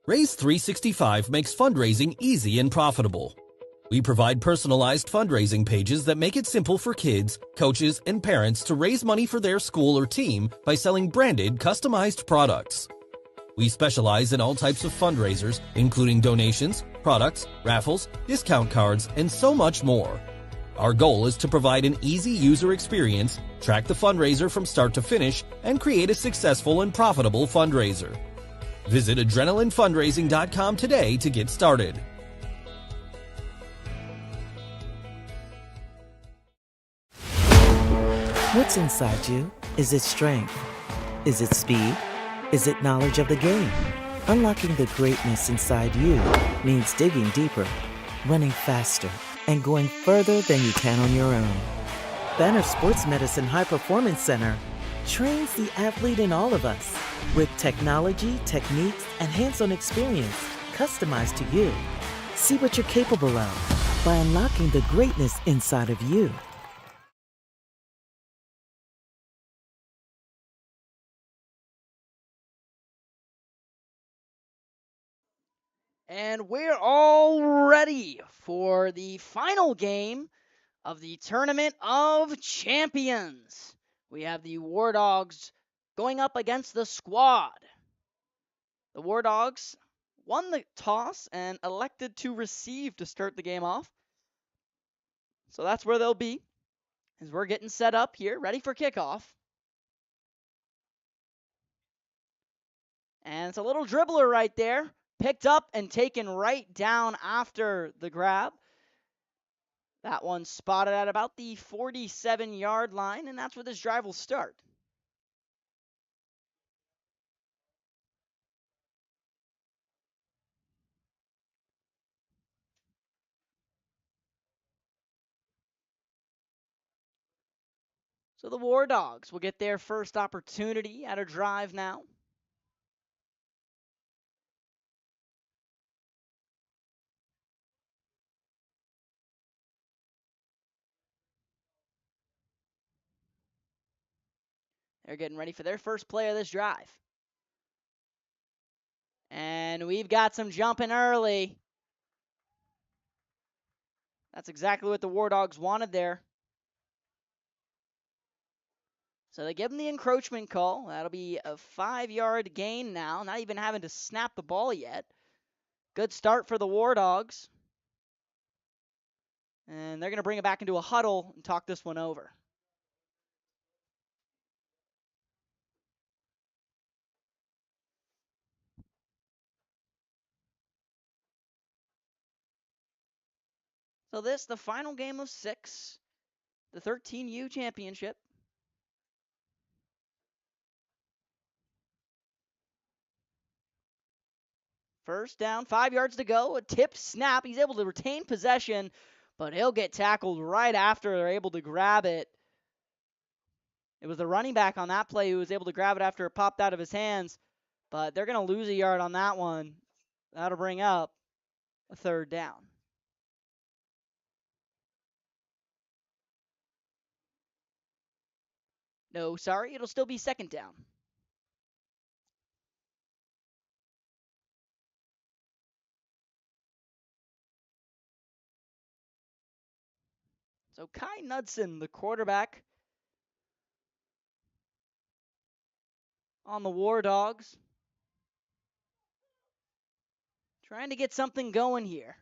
Raise 365 makes fundraising easy and profitable. We provide personalized fundraising pages that make it simple for kids, coaches, and parents to raise money for their school or team by selling branded, customized products. We specialize in all types of fundraisers, including donations, products, raffles, discount cards, and so much more. Our goal is to provide an easy user experience, track the fundraiser from start to finish, and create a successful and profitable fundraiser. Visit adrenalinefundraising.com today to get started. What's inside you? Is it strength? Is it speed? Is it knowledge of the game? Unlocking the greatness inside you means digging deeper, running faster, and going further than you can on your own. Banner Sports Medicine High Performance Center trains the athlete in all of us with technology, techniques, and hands-on experience customized to you. See what you're capable of by unlocking the greatness inside of you. And we're all ready for the final game of the Tournament of Champions. We have the War Dogs going up against the Squad. The War Dogs won the toss and elected to receive to start the game off. So that's where they'll be as we're getting set up here, ready for kickoff. And it's a little dribbler right there. Picked up and taken right down after the grab. That one spotted at about the 47-yard line, and that's where this drive will start. So the War Dogs will get their first opportunity at a drive now. They're getting ready for their first play of this drive. And we've got some jumping early. That's exactly what the War Dogs wanted there. So they give them the encroachment call. That'll be a 5-yard gain now, not even having to snap the ball yet. Good start for the War Dogs. And they're going to bring it back into a huddle and talk this one over. So this, the final game of 6, the 13U championship. First down, 5 yards to go, a tip snap. He's able to retain possession, but he'll get tackled right after they're able to grab it. It was the running back on that play who was able to grab it after it popped out of his hands, but they're going to lose a yard on that one. That'll bring up a 3rd down. No, sorry, it'll still be 2nd down. So Kai Knudsen, the quarterback on the War Dogs, trying to get something going here.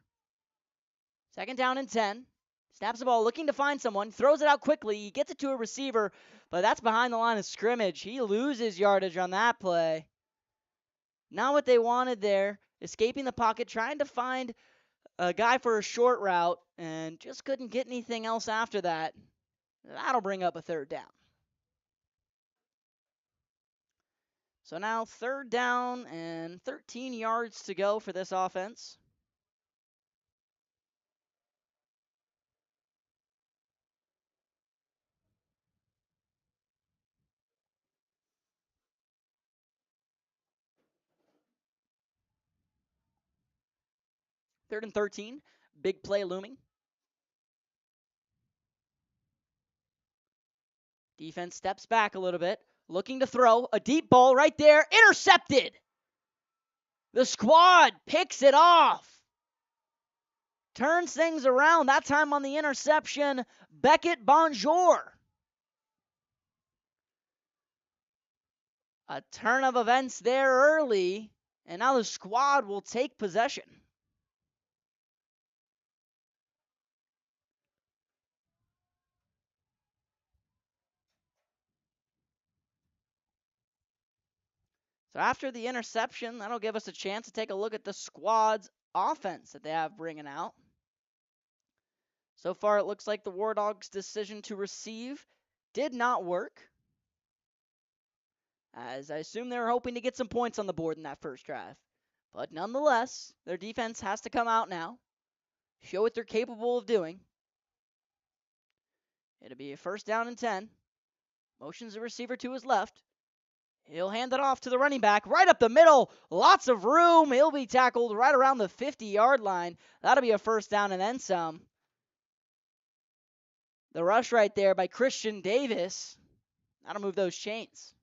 2nd down and 10. Snaps the ball, looking to find someone. Throws it out quickly. He gets it to a receiver, but that's behind the line of scrimmage. He loses yardage on that play. Not what they wanted there. Escaping the pocket, trying to find a guy for a short route, and just couldn't get anything else after that. That'll bring up a 3rd down. So now 3rd down and 13 yards to go for this offense. Third and 13. Big play looming. Defense steps back a little bit. Looking to throw. A deep ball right there. Intercepted. The squad picks it off. Turns things around, that time on the interception, Beckett Bonjour. A turn of events there early, and now the squad will take possession. So after the interception, that'll give us a chance to take a look at the squad's offense that they have bringing out. So far, it looks like the War Dogs' decision to receive did not work, as I assume they were hoping to get some points on the board in that first drive. But nonetheless, their defense has to come out now, show what they're capable of doing. It'll be a first down and 10. Motions the receiver to his left. He'll hand it off to the running back right up the middle. Lots of room. He'll be tackled right around the 50-yard line. That'll be a first down and then some. The rush right there by Christian Davis. That'll move those chains.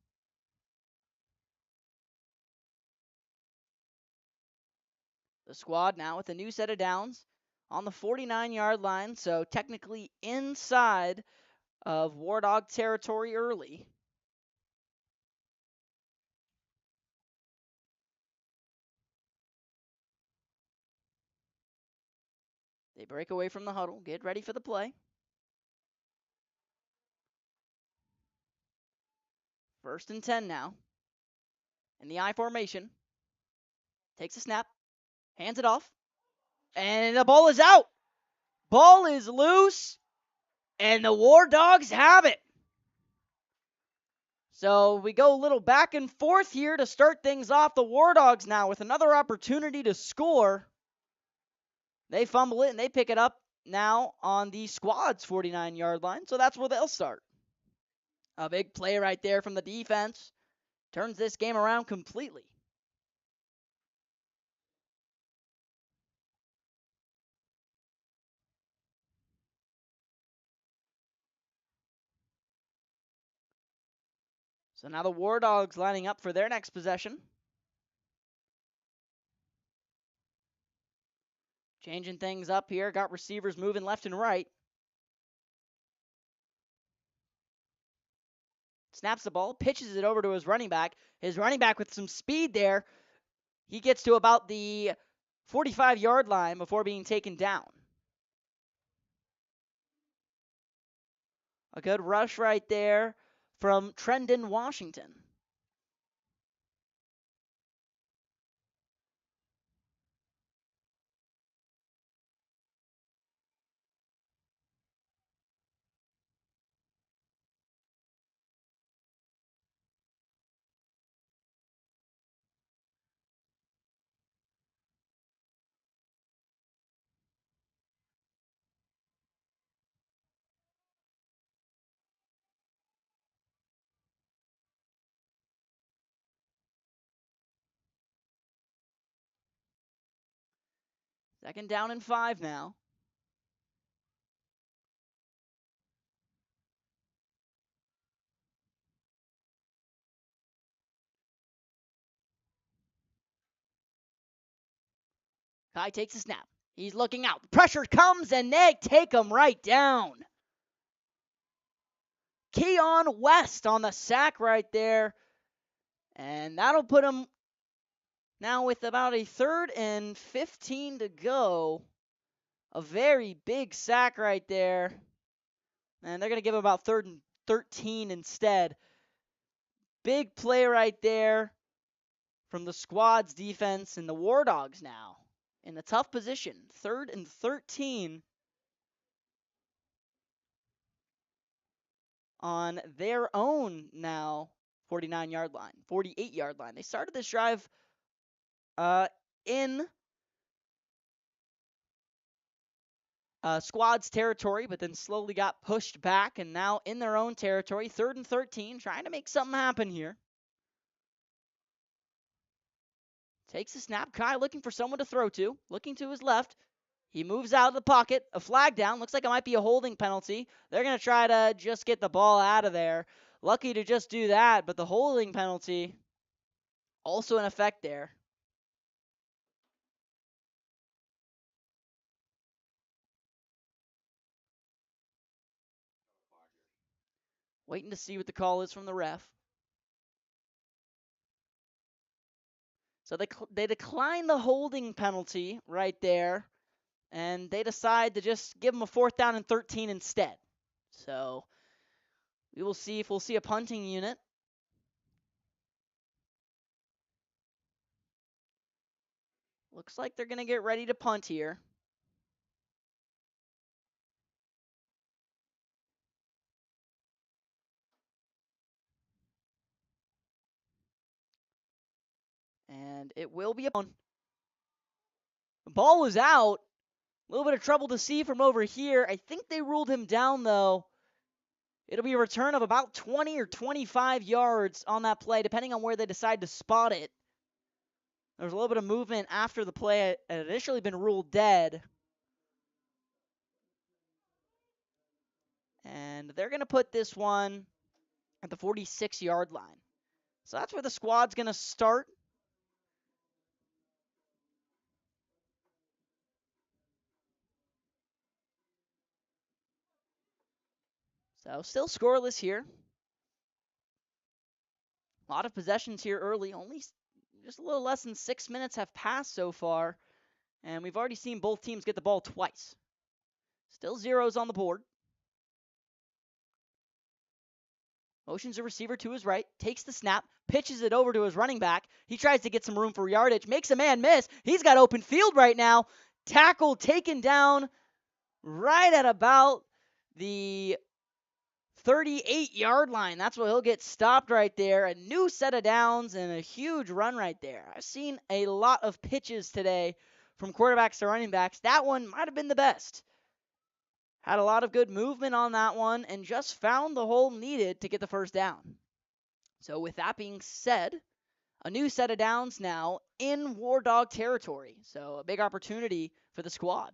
The squad now with a new set of downs on the 49-yard line, so technically inside of War Dog territory early. They break away from the huddle, get ready for the play. First and 10 now. In the I formation. Takes a snap, hands it off, and the ball is out. Ball is loose, and the War Dogs have it. So we go a little back and forth here to start things off. The War Dogs now with another opportunity to score. They fumble it, and they pick it up now on the squad's 49-yard line, so that's where they'll start. A big play right there from the defense. Turns this game around completely. So now the War Dogs lining up for their next possession. Changing things up here. Got receivers moving left and right. Snaps the ball, pitches it over to his running back. His running back with some speed there. He gets to about the 45-yard line before being taken down. A good rush right there from Trendon Washington. Second down and 5 now. Kai takes a snap. He's looking out. Pressure comes, and they take him right down. Keon West on the sack right there. And that'll put him now with about a 3rd and 15 to go. A very big sack right there. And they're going to give him about 3rd and 13 instead. Big play right there from the squad's defense, and the War Dogs now in the tough position. 3rd and 13 on their own now 49-yard line, 48-yard line. They started this drive in squad's territory, but then slowly got pushed back, and now in their own territory, 3rd and 13, trying to make something happen here. Takes a snap. Kai looking for someone to throw to. Looking to his left. He moves out of the pocket. A flag down. Looks like it might be a holding penalty. They're going to try to just get the ball out of there. Lucky to just do that, but the holding penalty also in effect there. Waiting to see what the call is from the ref. So they decline the holding penalty right there, and they decide to just give him a 4th down and 13 instead. So we will see if we'll see a punting unit. Looks like they're going to get ready to punt here. And it will be a punt. The ball was out. A little bit of trouble to see from over here. I think they ruled him down, though. It'll be a return of about 20 or 25 yards on that play, depending on where they decide to spot it. There was a little bit of movement after the play had initially been ruled dead. And they're going to put this one at the 46-yard line. So that's where the squad's going to start. So still scoreless here. A lot of possessions here early. Only just a little less than 6 minutes have passed so far. And we've already seen both teams get the ball twice. Still zeros on the board. Motions a receiver to his right, takes the snap, pitches it over to his running back. He tries to get some room for yardage, makes a man miss. He's got open field right now. Tackle taken down right at about the 38-yard line. That's where he'll get stopped right there. A new set of downs and a huge run right there. I've seen a lot of pitches today from quarterbacks to running backs. That one might have been the best. Had a lot of good movement on that one and just found the hole needed to get the first down. So with that being said, a new set of downs now in War Dog territory. So a big opportunity for the squad.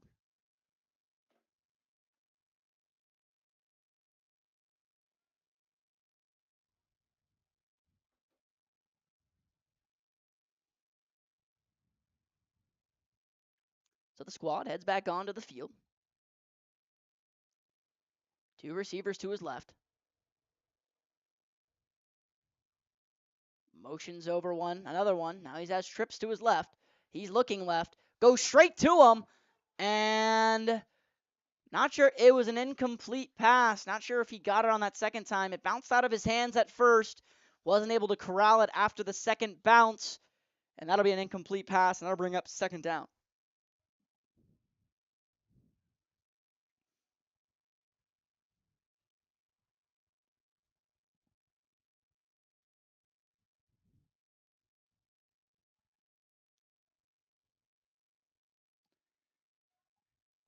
So the squad heads back onto the field. Two receivers to his left. Motions over one, another one. Now he has trips to his left. He's looking left. Goes straight to him. And not sure, it was an incomplete pass. Not sure if he got it on that second time. It bounced out of his hands at first. Wasn't able to corral it after the second bounce. And that'll be an incomplete pass, and that'll bring up 2nd down.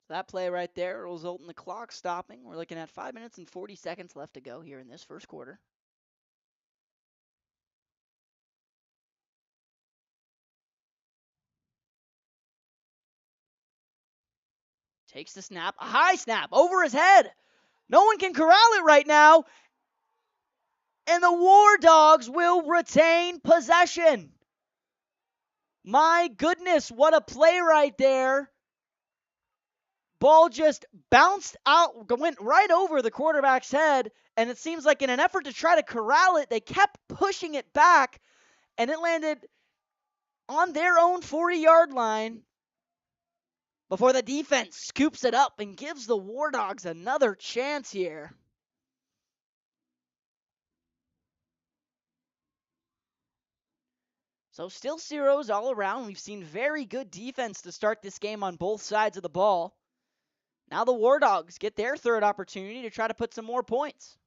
So that play right there will result in the clock stopping. We're looking at 5 minutes and 40 seconds left to go here in this first quarter. Takes the snap, a high snap over his head. No one can corral it right now. And the War Dogs will retain possession. My goodness, what a play right there. Ball just bounced out, went right over the quarterback's head, and it seems like in an effort to try to corral it, they kept pushing it back, and it landed on their own 40-yard line before the defense scoops it up and gives the War Dogs another chance here. So still zeros all around. We've seen very good defense to start this game on both sides of the ball. Now the War Dogs get their third opportunity to try to put some more points.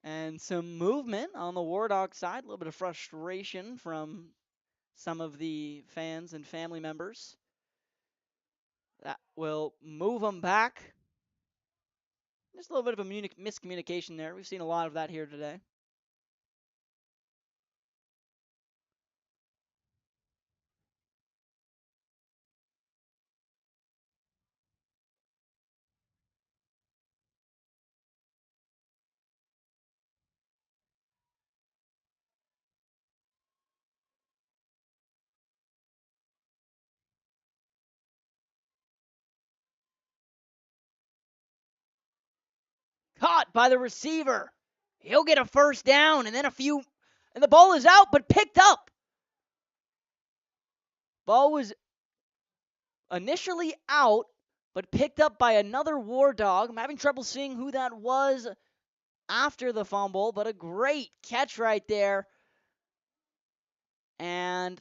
And some movement on the War Dog side. A little bit of frustration from some of the fans and family members. That will move them back. Just a little bit of a miscommunication there. We've seen a lot of that here today. caught by the receiver. He'll get a first down, and then and the ball is out, but picked up. Ball was initially out, but picked up by another War Dog. I'm having trouble seeing who that was after the fumble, but a great catch right there. And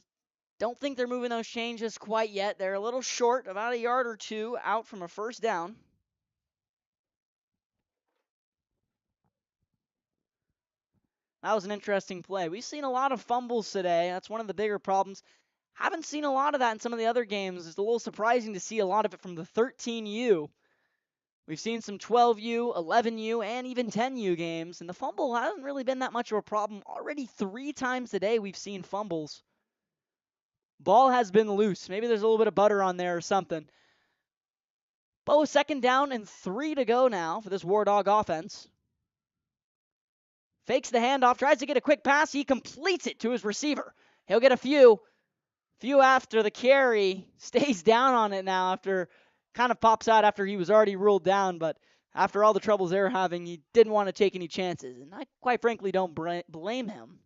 don't think they're moving those changes quite yet. They're a little short, about a yard or two out from a first down. That was an interesting play. We've seen a lot of fumbles today. That's one of the bigger problems. Haven't seen a lot of that in some of the other games. It's a little surprising to see a lot of it from the 13U. We've seen some 12U, 11U, and even 10U games, and the fumble hasn't really been that much of a problem. Already 3 times today we've seen fumbles. Ball has been loose. Maybe there's a little bit of butter on there or something. But second down and 3 to go now for this War Dog offense. Fakes the handoff, tries to get a quick pass. He completes it to his receiver. He'll get a few after the carry. Stays down on it now after kind of pops out after he was already ruled down. But after all the troubles they were having, he didn't want to take any chances. And I quite frankly don't blame him.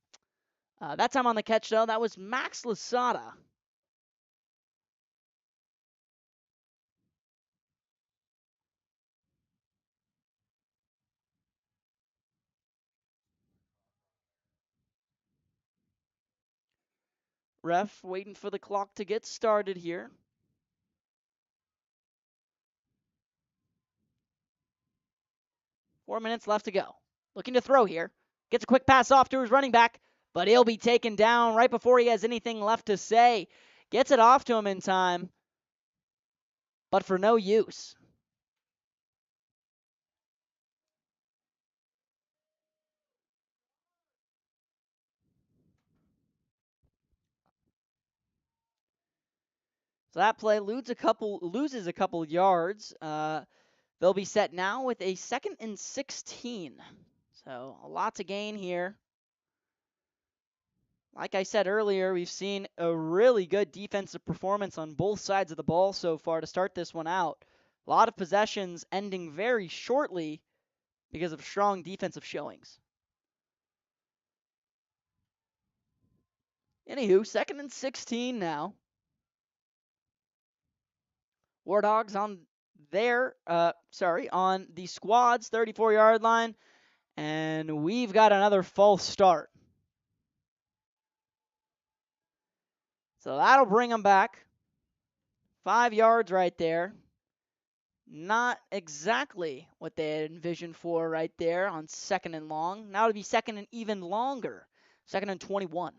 That time on the catch, though, that was Max Lasada. Ref waiting for the clock to get started here. Four minutes left to go. Looking to throw here. Gets a quick pass off to his running back, but he'll be taken down right before he has anything left to say. Gets it off to him in time, but for no use. So that play loses a couple yards. They'll be set now with a 2nd and 16. So a lot to gain here. Like I said earlier, we've seen a really good defensive performance on both sides of the ball so far to start this one out. A lot of possessions ending very shortly because of strong defensive showings. Anywho, 2nd and 16 now. War Dogs on the squad's 34-yard line, and we've got another false start. So that'll bring them back. 5 yards right there. Not exactly what they had envisioned for right there on 2nd and long. Now it'll be 2nd and even longer. 2nd and 21.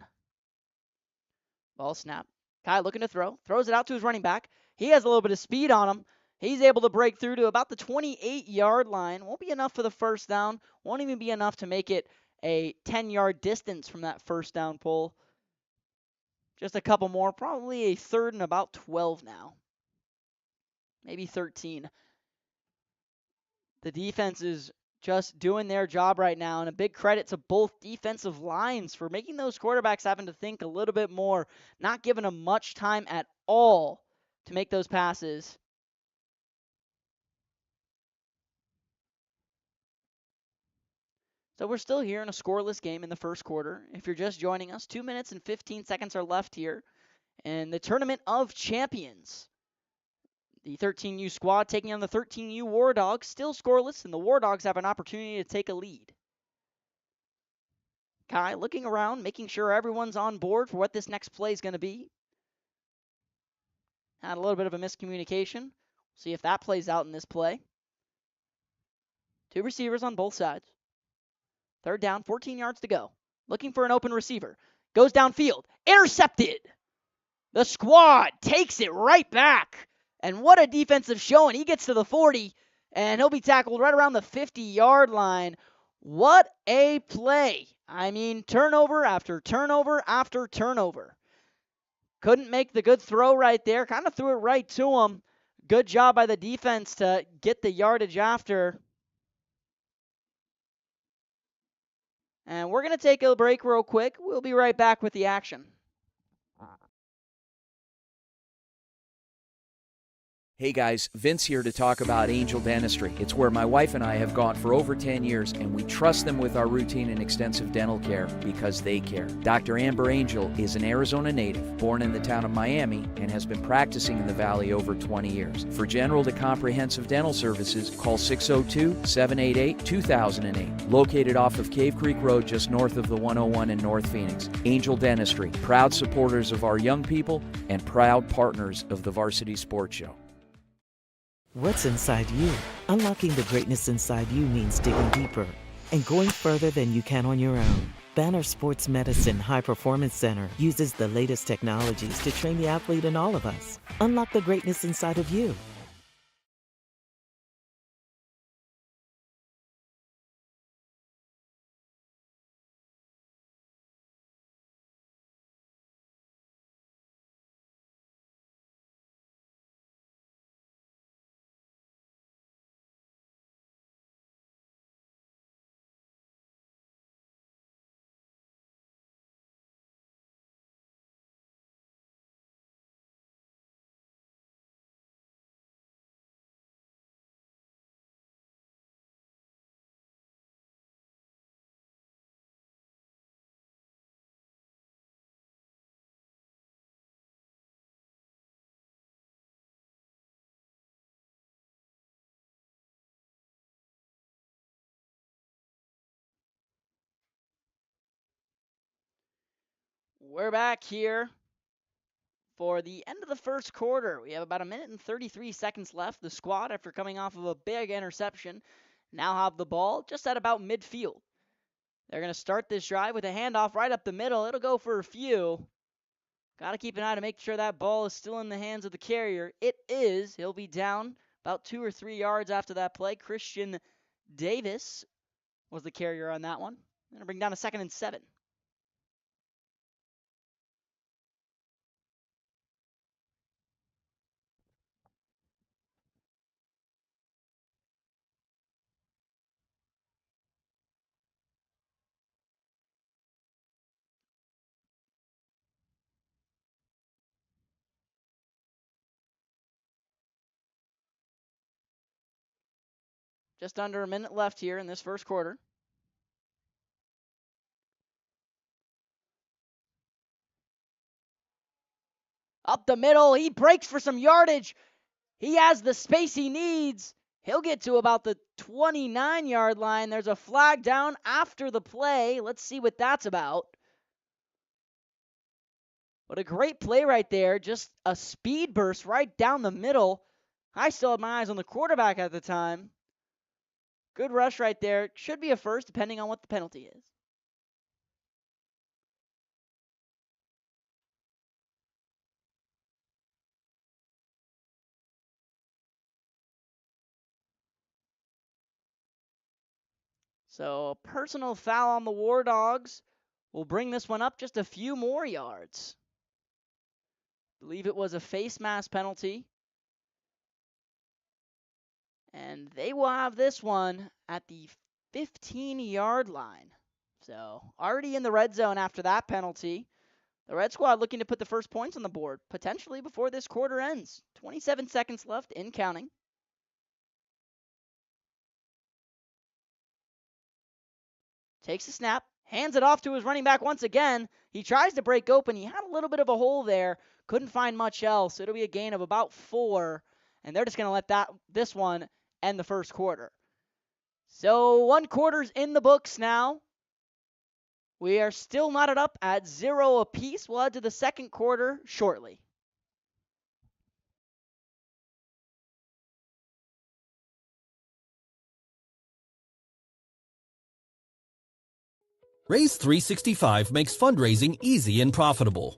Ball snap. Kai looking to throw. Throws it out to his running back. He has a little bit of speed on him. He's able to break through to about the 28-yard line. Won't be enough for the first down. Won't even be enough to make it a 10-yard distance from that first down pull. Just a couple more. Probably a 3rd and about 12 now. Maybe 13. The defense is just doing their job right now, and a big credit to both defensive lines for making those quarterbacks having to think a little bit more, not giving them much time at all to make those passes. So we're still here in a scoreless game in the first quarter. If you're just joining us, 2 minutes and 15 seconds are left here in the Tournament of Champions. The 13U squad taking on the 13U War Dogs, still scoreless, and the War Dogs have an opportunity to take a lead. Kai looking around, making sure everyone's on board for what this next play is going to be. Had a little bit of a miscommunication. See if that plays out in this play. 2 receivers on both sides. 3rd down, 14 yards to go. Looking for an open receiver. Goes downfield. Intercepted. The squad takes it right back. And what a defensive showing. He gets to the 40, and he'll be tackled right around the 50-yard line. What a play. I mean, turnover after turnover after turnover. Couldn't make the good throw right there. Kind of threw it right to him. Good job by the defense to get the yardage after. And we're going to take a break real quick. We'll be right back with the action. Hey guys, Vince here to talk about Angel Dentistry. It's where my wife and I have gone for over 10 years, and we trust them with our routine and extensive dental care because they care. Dr. Amber Angel is an Arizona native, born in the town of Miami, and has been practicing in the Valley over 20 years. For general to comprehensive dental services, call 602-788-2008. Located off of Cave Creek Road just north of the 101 in North Phoenix. Angel Dentistry, proud supporters of our young people and proud partners of the Varsity Sports Show. What's inside you? Unlocking the greatness inside you means digging deeper and going further than you can on your own. Banner Sports Medicine High Performance Center uses the latest technologies to train the athlete in all of us. Unlock the greatness inside of you. We're back here for the end of the first quarter. We have about a minute and 33 seconds left. The squad, after coming off of a big interception, now have the ball just at about midfield. They're going to start this drive with a handoff right up the middle. It'll go for a few. Got to keep an eye to make sure that ball is still in the hands of the carrier. It is. He'll be down about 2 or 3 yards after that play. Christian Davis was the carrier on that one. Going to bring down a 2nd and 7. Just under a minute left here in this first quarter. Up the middle, he breaks for some yardage. He has the space he needs. He'll get to about the 29-yard line. There's a flag down after the play. Let's see what that's about. But a great play right there. Just a speed burst right down the middle. I still had my eyes on the quarterback at the time. Good rush right there. Should be a first, depending on what the penalty is. So, a personal foul on the War Dogs will bring this one up just a few more yards. I believe it was a face mask penalty. And they will have this one at the 15-yard line. So, already in the red zone after that penalty. The Red Squad looking to put the first points on the board, potentially before this quarter ends. 27 seconds left in counting. Takes the snap, hands it off to his running back once again. He tries to break open. He had a little bit of a hole there. Couldn't find much else. It'll be a gain of about 4. And they're just going to let this one end the first quarter. So 1 quarter's in the books now. We are still knotted up at 0 apiece. We'll head to the second quarter shortly. Raise 365 makes fundraising easy and profitable.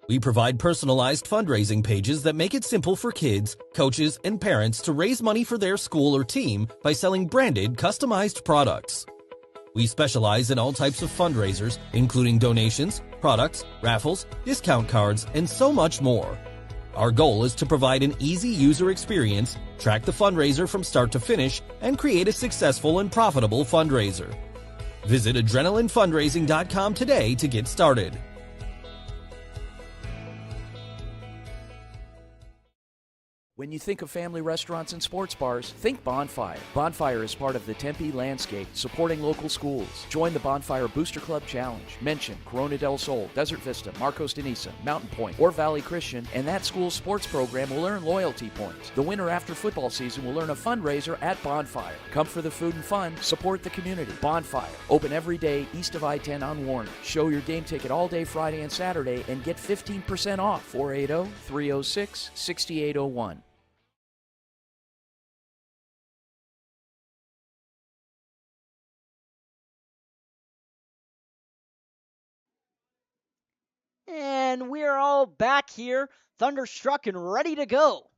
We provide personalized fundraising pages that make it simple for kids, coaches, and parents to raise money for their school or team by selling branded, customized products. We specialize in all types of fundraisers, including donations, products, raffles, discount cards, and so much more. Our goal is to provide an easy user experience, track the fundraiser from start to finish, and create a successful and profitable fundraiser. Visit adrenalinefundraising.com today to get started. When you think of family restaurants and sports bars, think Bonfire. Bonfire is part of the Tempe landscape, supporting local schools. Join the Bonfire Booster Club Challenge. Mention Corona del Sol, Desert Vista, Marcos de Niza, Mountain Point, or Valley Christian, and that school's sports program will earn loyalty points. The winner after football season will earn a fundraiser at Bonfire. Come for the food and fun, support the community. Bonfire, open every day east of I-10 on Warner. Show your game ticket all day Friday and Saturday and get 15% off. 480-306-6801. And we're all back here, thunderstruck and ready to go.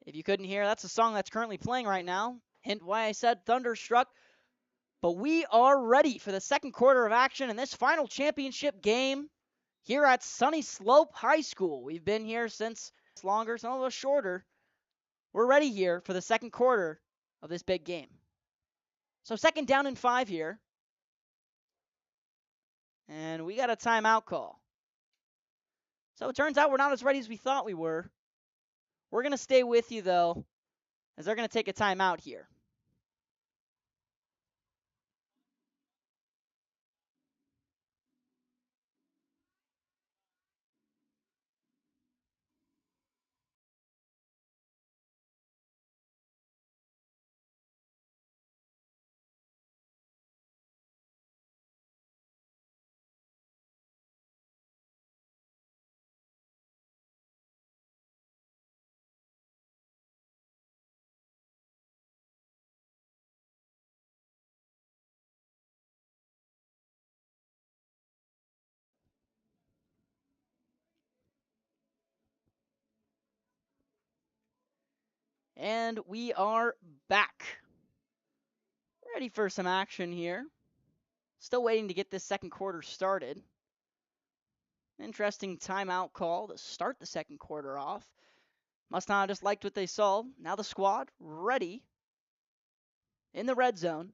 If you couldn't hear, that's the song that's currently playing right now. Hint why I said thunderstruck. But we are ready for the second quarter of action in this final championship game here at Sunny Slope High School. We've been here since it's longer, some of us shorter. We're ready here for the second quarter of this big game. So 2nd down and 5 here. And we got a timeout call. So it turns out we're not as ready as we thought we were. We're going to stay with you, though, as they're going to take a timeout here. And we are back. Ready for some action here. Still waiting to get this second quarter started. Interesting timeout call to start the second quarter off. Must not have just liked what they saw. Now the squad ready in the red zone.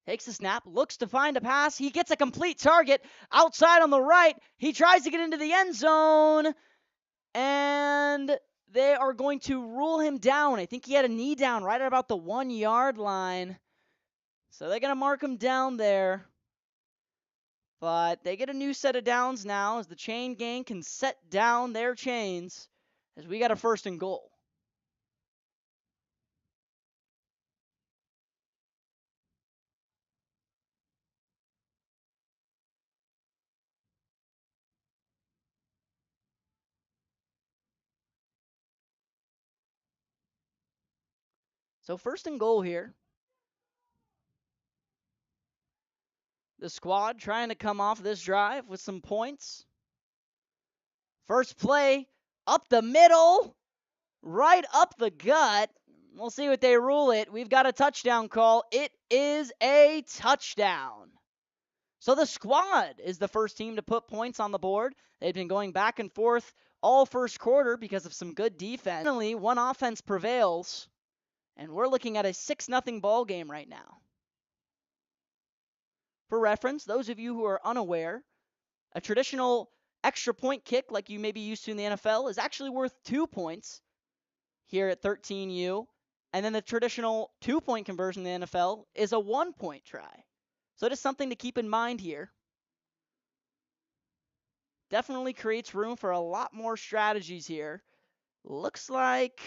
Takes the snap, looks to find a pass. He gets a complete target outside on the right. He tries to get into the end zone, and they are going to rule him down. I think he had a knee down right at about the 1-yard line. So they're going to mark him down there. But they get a new set of downs now as the chain gang can set down their chains as we got a 1st and goal. So 1st and goal here. The squad trying to come off this drive with some points. First play, up the middle, right up the gut. We'll see what they rule it. We've got a touchdown call. It is a touchdown. So the squad is the first team to put points on the board. They've been going back and forth all first quarter because of some good defense. Finally, one offense prevails, and we're looking at a 6-0 ball game right now. For reference, those of you who are unaware, a traditional extra point kick like you may be used to in the NFL is actually worth 2 points here at 13U. And then the traditional 2-point conversion in the NFL is a 1-point try. So it is something to keep in mind here. Definitely creates room for a lot more strategies here. Looks like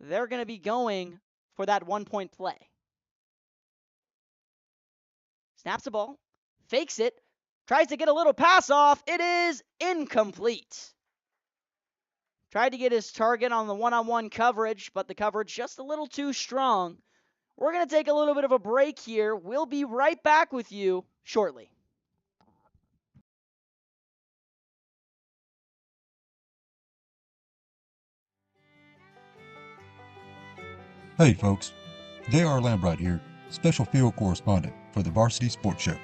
they're going to be going for that 1-point play. Snaps the ball, fakes it, tries to get a little pass off. It is incomplete. Tried to get his target on the one-on-one coverage, but the coverage just a little too strong. We're going to take a little bit of a break here. We'll be right back with you shortly. Hey folks, J.R. Lambright here, special field correspondent for the Varsity Sports Show.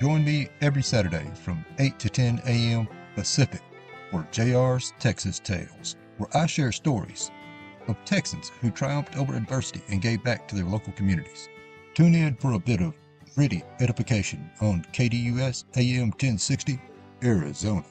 Join me every Saturday from 8 to 10 a.m. Pacific for JR's Texas Tales, where I share stories of Texans who triumphed over adversity and gave back to their local communities. Tune in for a bit of Gritty edification on KDUS AM 1060, Arizona.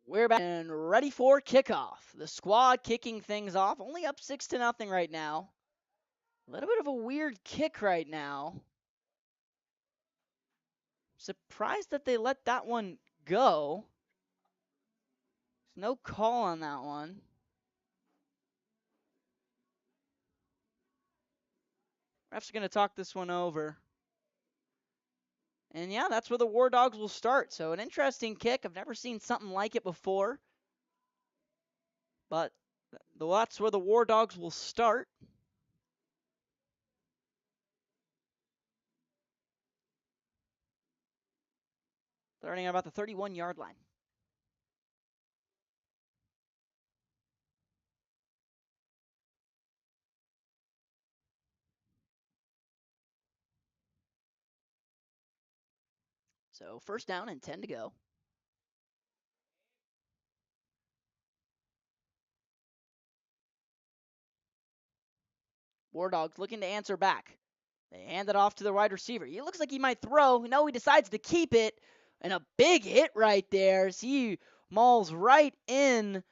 We're back and ready for kickoff. The squad kicking things off, only up 6-0 right now. A little bit of a weird kick right now. Surprised that they let that one go. There's no call on that one. Ref's going to talk this one over. And yeah, that's where the War Dogs will start. So an interesting kick. I've never seen something like it before. But that's where the War Dogs will start. Starting at about the 31-yard line. So first down and 10 to go. War Dogs looking to answer back. They hand it off to the wide receiver. He looks like he might throw. No, he decides to keep it. And a big hit right there as he mauls right in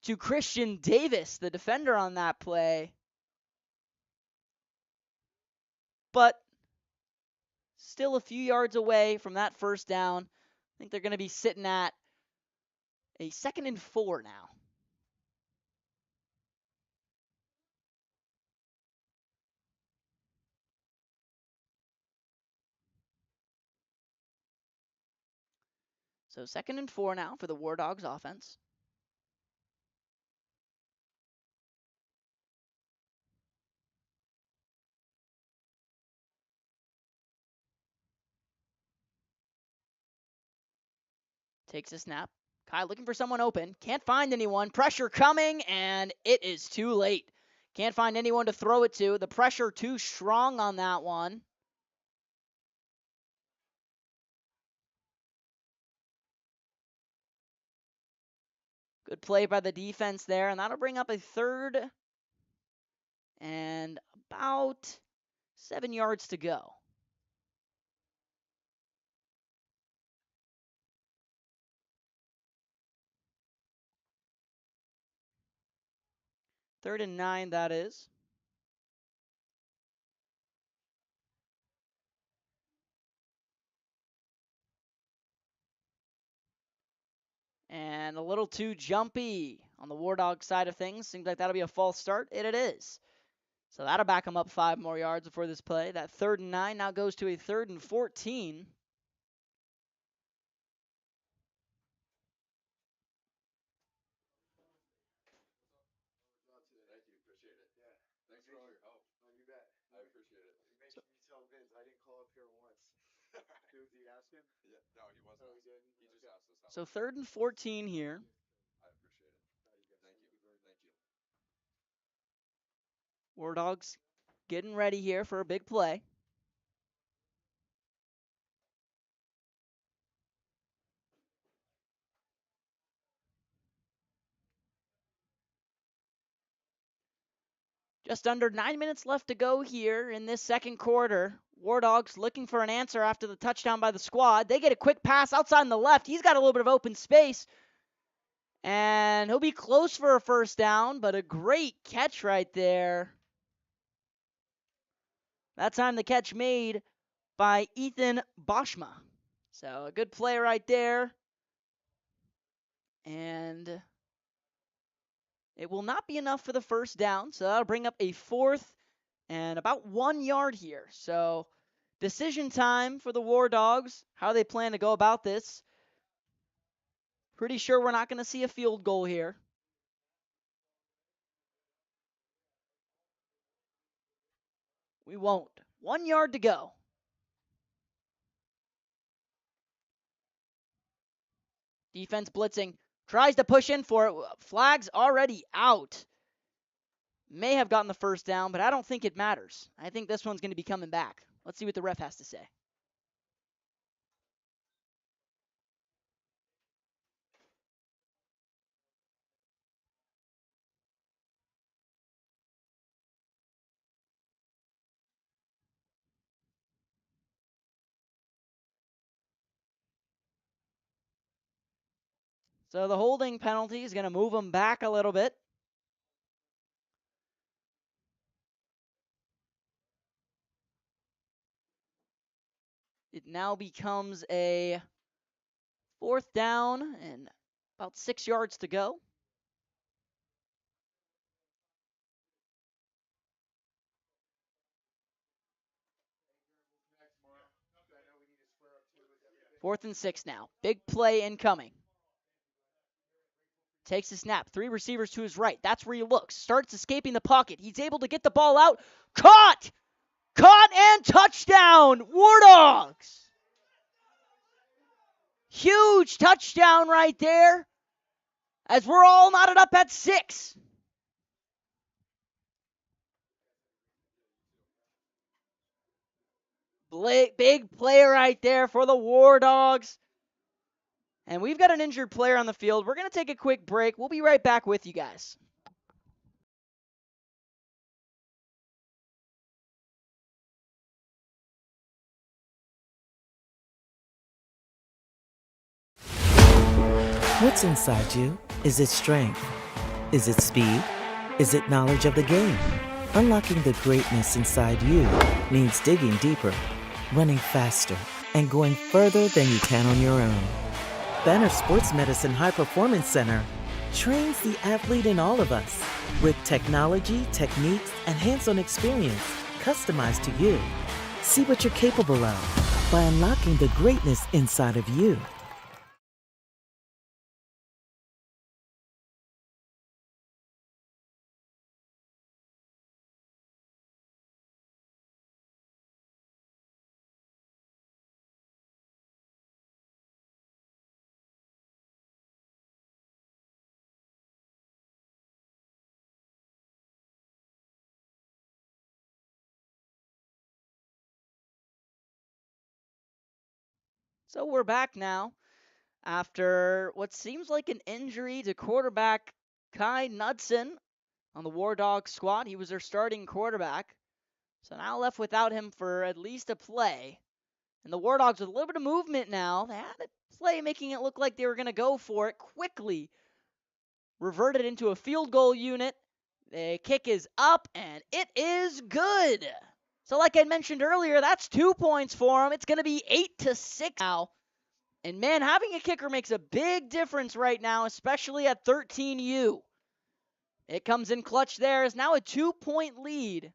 to Christian Davis, the defender on that play. But still a few yards away from that first down. I think they're going to be sitting at a 2nd and 4 now. So 2nd and 4 now for the War Dogs offense. Takes a snap. Kai looking for someone open. Can't find anyone. Pressure coming, and it is too late. Can't find anyone to throw it to. The pressure too strong on that one. Good play by the defense there, and that'll bring up a 3rd and about 7 yards to go. Third and 9, that is. And a little too jumpy on the War Dog side of things. Seems like that'll be a false start, and it is. So that'll back them up 5 more yards before this play. That 3rd and 9 now goes to a 3rd and 14. So 3rd and 14 here. War Dogs getting ready here for a big play. Just under 9 minutes left to go here in this second quarter. War Dogs looking for an answer after the touchdown by the squad. They get a quick pass outside on the left. He's got a little bit of open space. And he'll be close for a first down, but a great catch right there. That time the catch made by Ethan Boschma. So a good play right there. And it will not be enough for the first down. So that'll bring up a 4th and about 1 yard here. So decision time for the War Dogs, how they plan to go about this. Pretty sure we're not going to see a field goal here. We won't. 1 yard to go. Defense blitzing. Tries to push in for it. Flag's already out. May have gotten the first down, but I don't think it matters. I think this one's going to be coming back. Let's see what the ref has to say. So the holding penalty is going to move them back a little bit. It now becomes a 4th down and about 6 yards to go. Fourth and 6 now. Big play incoming. Takes a snap. 3 receivers to his right. That's where he looks. Starts escaping the pocket. He's able to get the ball out. Caught! Caught and touchdown! War Dogs! Huge touchdown right there as we're all knotted up at 6. Big play right there for the War Dogs. And we've got an injured player on the field. We're going to take a quick break. We'll be right back with you guys. What's inside you? Is it strength? Is it speed? Is it knowledge of the game? Unlocking the greatness inside you means digging deeper, running faster, and going further than you can on your own. Banner Sports Medicine High Performance Center trains the athlete in all of us with technology, techniques, and hands-on experience customized to you. See what you're capable of by unlocking the greatness inside of you. So we're back now after what seems like an injury to quarterback Kai Knudsen on the War Dog squad. He was their starting quarterback. So now left without him for at least a play. And the War Dogs with a little bit of movement now. They had a play making it look like they were going to go for it quickly. Reverted into a field goal unit. The kick is up, and it is good. So like I mentioned earlier, that's 2 points for them. It's going to be 8-6 now. And man, having a kicker makes a big difference right now, especially at 13U. It comes in clutch there. It's now a 2-point lead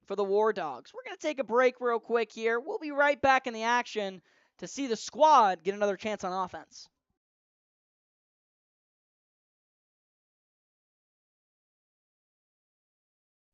for the War Dogs. We're going to take a break real quick here. We'll be right back in the action to see the squad get another chance on offense.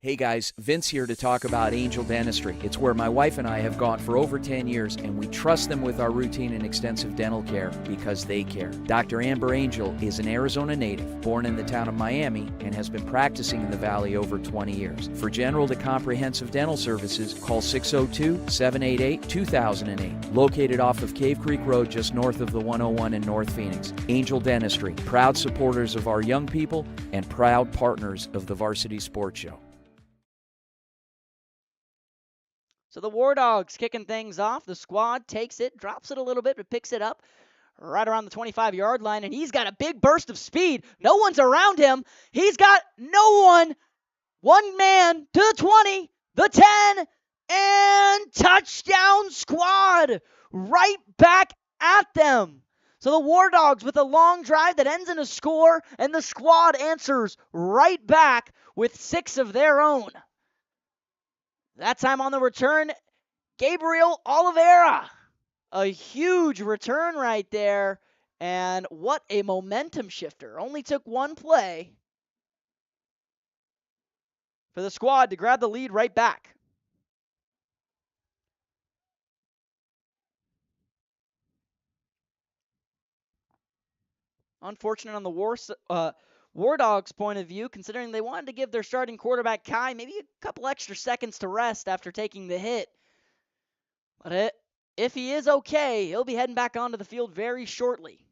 Hey guys, Vince here to talk about Angel Dentistry. It's where my wife and I have gone for over 10 years, and we trust them with our routine and extensive dental care because they care. Dr. Amber Angel is an Arizona native, born in the town of Miami, and has been practicing in the Valley over 20 years. For general to comprehensive dental services, call 602-788-2008. Located off of Cave Creek Road just north of the 101 in North Phoenix. Angel Dentistry, proud supporters of our young people and proud partners of the Varsity Sports Show. So the War Dogs kicking things off. The squad takes it, drops it a little bit, but picks it up right around the 25-yard line, and he's got a big burst of speed. No one's around him. He's got no one. One man to the 20, the 10, and touchdown squad. Right back at them. So the War Dogs with a long drive that ends in a score, and the squad answers right back with 6 of their own. That time on the return, Gabriel Oliveira. A huge return right there. And what a momentum shifter. Only took one play for the squad to grab the lead right back. Unfortunate on the War Dogs' point of view, considering they wanted to give their starting quarterback Kai maybe a couple extra seconds to rest after taking the hit. But if he is okay, he'll be heading back onto the field very shortly.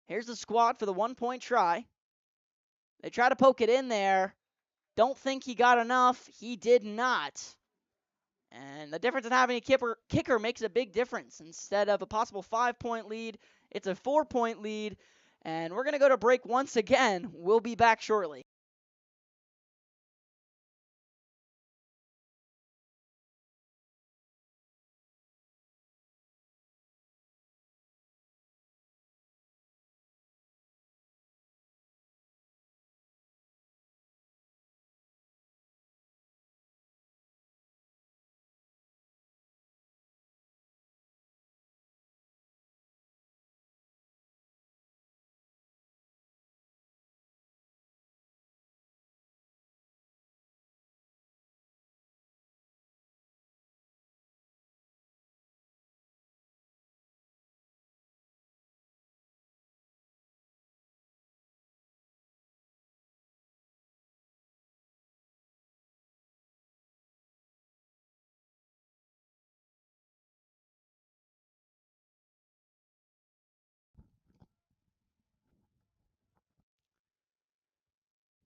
Here's the squad for the 1-point try. They try to poke it in there. Don't think he got enough. He did not. And the difference in having a kicker makes a big difference. Instead of a possible 5-point lead, it's a 4-point lead. And we're going to go to break once again. We'll be back shortly.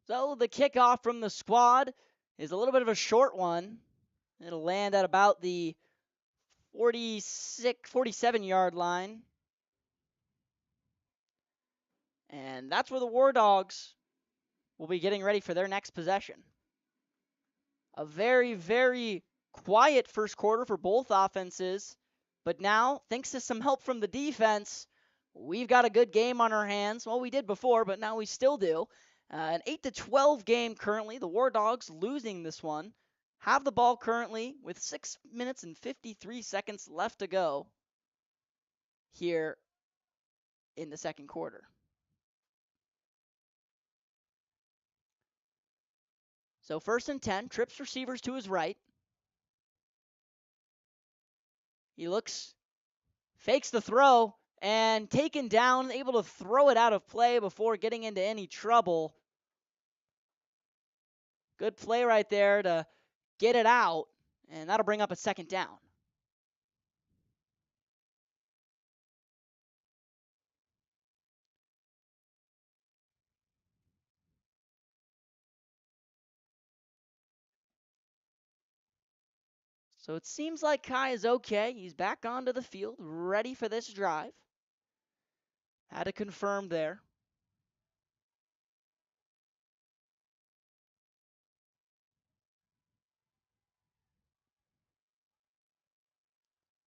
So the kickoff from the squad is a little bit of a short one. It'll land at about the 47-yard line. And that's where the War Dogs will be getting ready for their next possession. A very, very quiet first quarter for both offenses. But now, thanks to some help from the defense, we've got a good game on our hands. Well, we did before, but now we still do. An 8-12 game currently. The War Dogs losing this one. Have the ball currently with 6 minutes and 53 seconds left to go here in the second quarter. So 1st and 10, trips receivers to his right. He looks, fakes the throw, and taken down, able to throw it out of play before getting into any trouble. Good play right there to get it out, and that'll bring up a 2nd down. So it seems like Kai is okay. He's back onto the field, ready for this drive. Had to confirm there.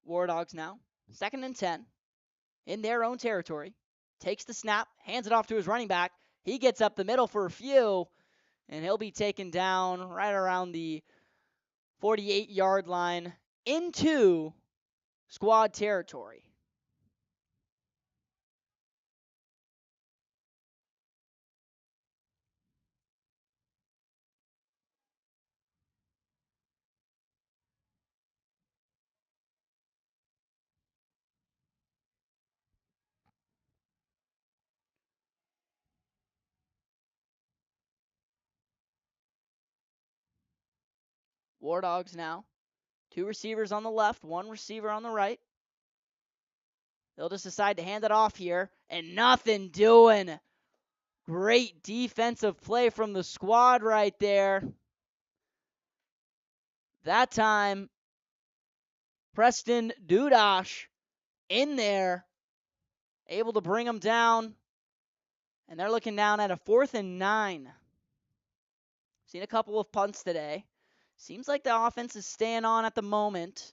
War Dogs now, 2nd and 10, in their own territory. Takes the snap, hands it off to his running back. He gets up the middle for a few, and he'll be taken down right around the 48-yard line into squad territory. War Dogs now. 2 receivers on the left, 1 receiver on the right. They'll just decide to hand it off here, and nothing doing. Great defensive play from the squad right there. That time, Preston Dudash in there, able to bring them down. And they're looking down at a 4th and 9. Seen a couple of punts today. Seems like the offense is staying on at the moment.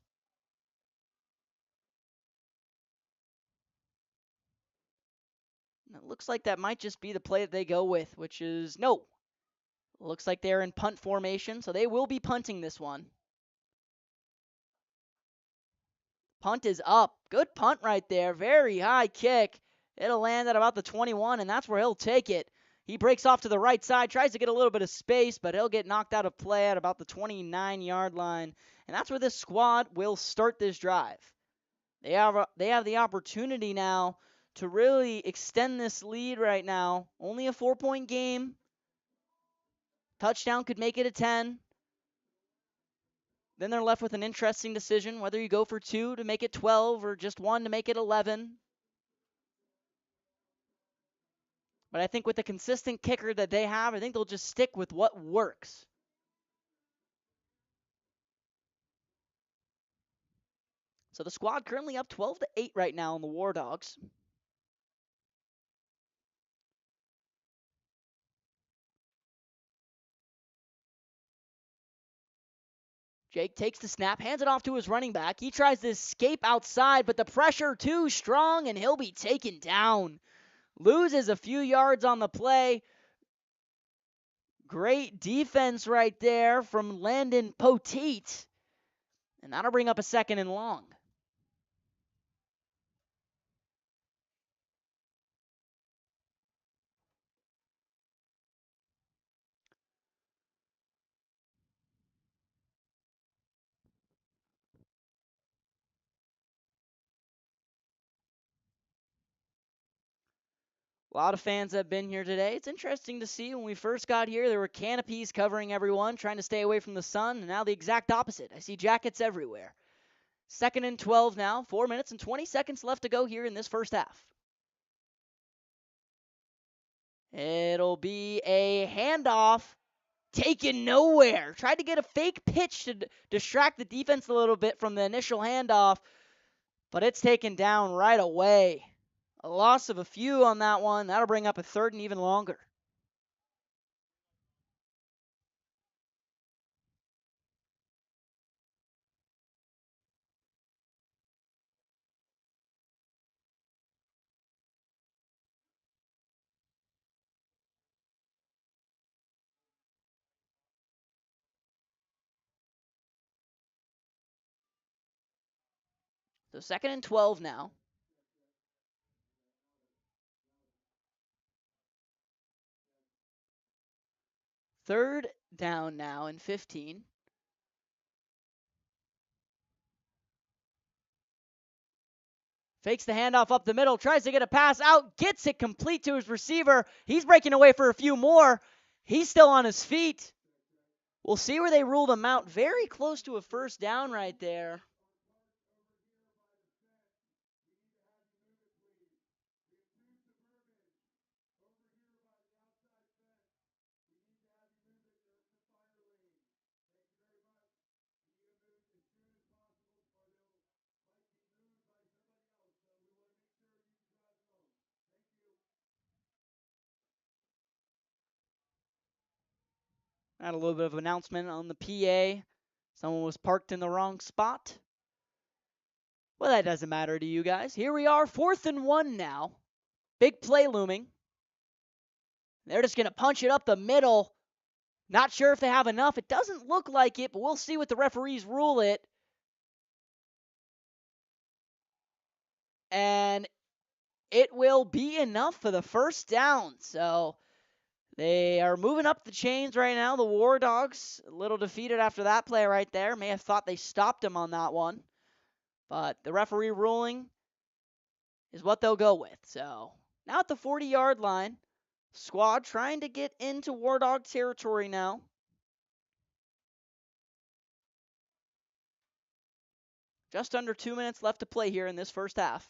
And it looks like that might just be the play that they go with, which is no. Looks like they're in punt formation, so they will be punting this one. Punt is up. Good punt right there. Very high kick. It'll land at about the 21, and that's where he'll take it. He breaks off to the right side, tries to get a little bit of space, but he'll get knocked out of play at about the 29-yard line. And that's where this squad will start this drive. They have the opportunity now to really extend this lead right now. Only a 4-point game. Touchdown could make it a 10. Then they're left with an interesting decision, whether you go for 2 to make it 12 or just 1 to make it 11. But I think with the consistent kicker that they have, I think they'll just stick with what works. So the squad currently up 12-8 right now on the War Dogs. Jake takes the snap, hands it off to his running back. He tries to escape outside, but the pressure too strong, and he'll be taken down. Loses a few yards on the play. Great defense right there from Landon Poteet. And that'll bring up a 2nd and long. A lot of fans have been here today. It's interesting to see when we first got here, there were canopies covering everyone, trying to stay away from the sun, and now the exact opposite. I see jackets everywhere. 2nd and 12 now, 4 minutes and 20 seconds left to go here in this first half. It'll be a handoff taken nowhere. Tried to get a fake pitch to distract the defense a little bit from the initial handoff, but it's taken down right away. A loss of a few on that one. That'll bring up a 3rd and even longer. So 2nd and 12 now. Third down now and 15. Fakes the handoff up the middle, tries to get a pass out, gets it complete to his receiver. He's breaking away for a few more. He's still on his feet. We'll see where they ruled him out. Very close to a 1st down right there. Had a little bit of announcement on the PA. Someone was parked in the wrong spot. Well, that doesn't matter to you guys. Here we are, 4th and 1 now. Big play looming. They're just going to punch it up the middle. Not sure if they have enough. It doesn't look like it, but we'll see what the referees rule it. And it will be enough for the 1st down. So they are moving up the chains right now. The War Dogs, a little defeated after that play right there. May have thought they stopped him on that one. But the referee ruling is what they'll go with. So now at the 40-yard line, squad trying to get into War Dog territory now. Just under 2 minutes left to play here in this first half.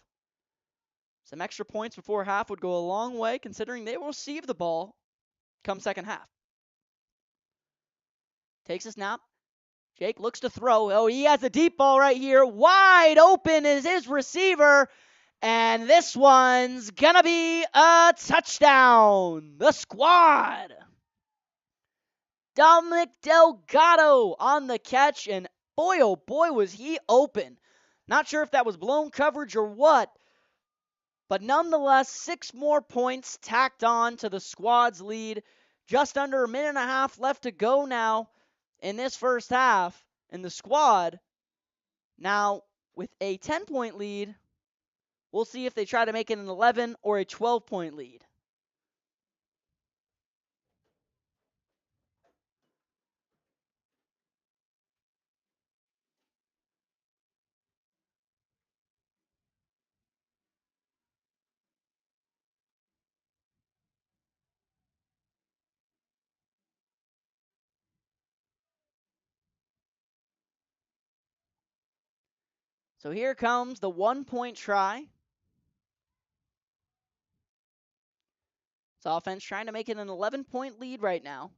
Some extra points before half would go a long way, considering they will receive the ball come second half. Takes a snap. Jake looks to throw. Oh, he has a deep ball right here. Wide open is his receiver. And this one's going to be a touchdown. The squad. Dominic Delgado on the catch. And boy, oh boy, was he open. Not sure if that was blown coverage or what. But nonetheless, 6 more points tacked on to the squad's lead. Just under a minute and a half left to go now in this first half. And the squad, now with a 10-point lead, we'll see if they try to make it an 11 or a 12-point lead. So here comes the 1-point try. This offense trying to make it an 11-point lead right now.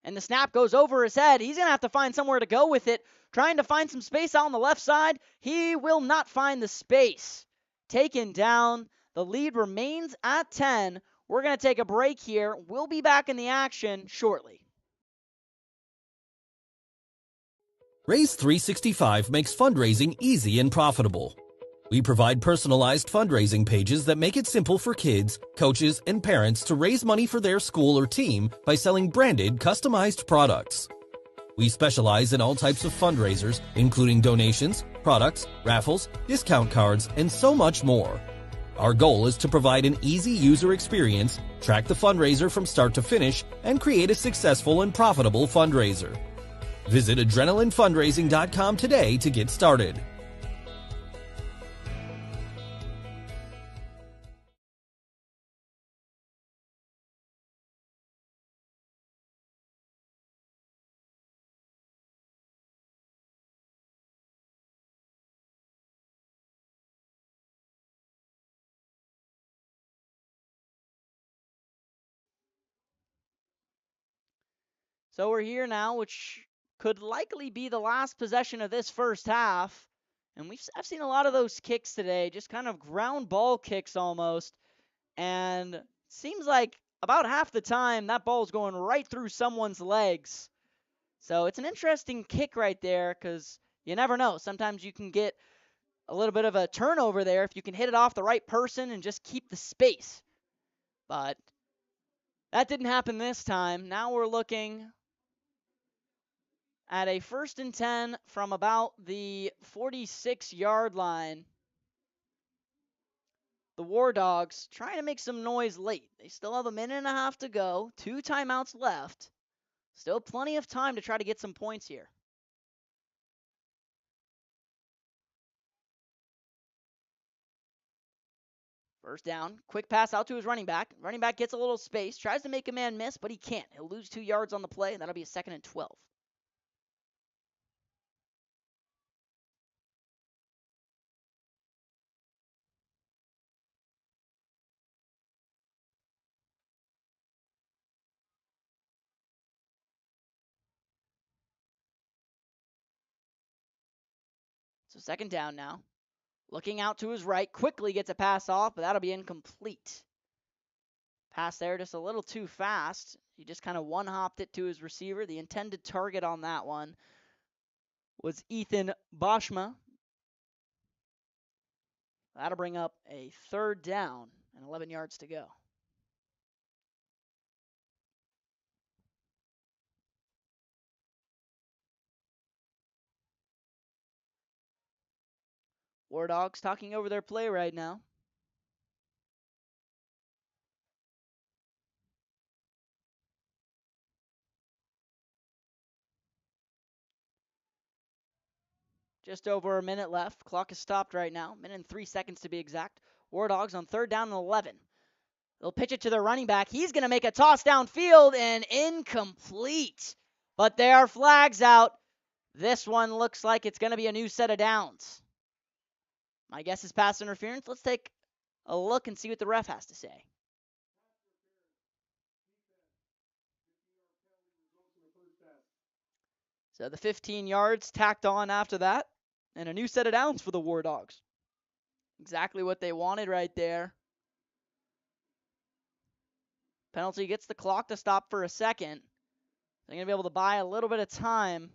And the snap goes over his head. He's going to have to find somewhere to go with it. Trying to find some space out on the left side. He will not find the space. Taken down. The lead remains at 10. We're going to take a break here. We'll be back in the action shortly. Raise 365 makes fundraising easy and profitable. We provide personalized fundraising pages that make it simple for kids, coaches, and parents to raise money for their school or team by selling branded, customized products. We specialize in all types of fundraisers, including donations, products, raffles, discount cards, and so much more. Our goal is to provide an easy user experience, track the fundraiser from start to finish, and create a successful and profitable fundraiser. Visit adrenalinefundraising.com today to get started. So we're here now, which could likely be the last possession of this first half. And I've seen a lot of those kicks today, just kind of ground ball kicks almost. And it seems like about half the time that ball is going right through someone's legs. So it's an interesting kick right there because you never know. Sometimes you can get a little bit of a turnover there if you can hit it off the right person and just keep the space. But that didn't happen this time. Now we're looking at a 1st and 10 from about the 46-yard line. The War Dogs trying to make some noise late. They still have a minute and a half to go, 2 timeouts left. Still plenty of time to try to get some points here. First down, quick pass out to his running back. Running back gets a little space, tries to make a man miss, but he can't. He'll lose 2 yards on the play, and that'll be a 2nd and 12. So 2nd down now. Looking out to his right, quickly gets a pass off, but that'll be incomplete. Pass there just a little too fast. He just kind of one-hopped it to his receiver. The intended target on that one was Ethan Boschma. That'll bring up a 3rd down and 11 yards to go. War Dogs talking over their play right now. Just over a minute left. Clock is stopped right now. Minute and 3 seconds to be exact. War Dogs on 3rd down and 11. They'll pitch it to their running back. He's going to make a toss downfield and incomplete. But there are flags out. This one looks like it's going to be a new set of downs. My guess is pass interference. Let's take a look and see what the ref has to say. So the 15 yards tacked on after that. And a new set of downs for the War Dogs. Exactly what they wanted right there. Penalty gets the clock to stop for a second. They're going to be able to buy a little bit of time.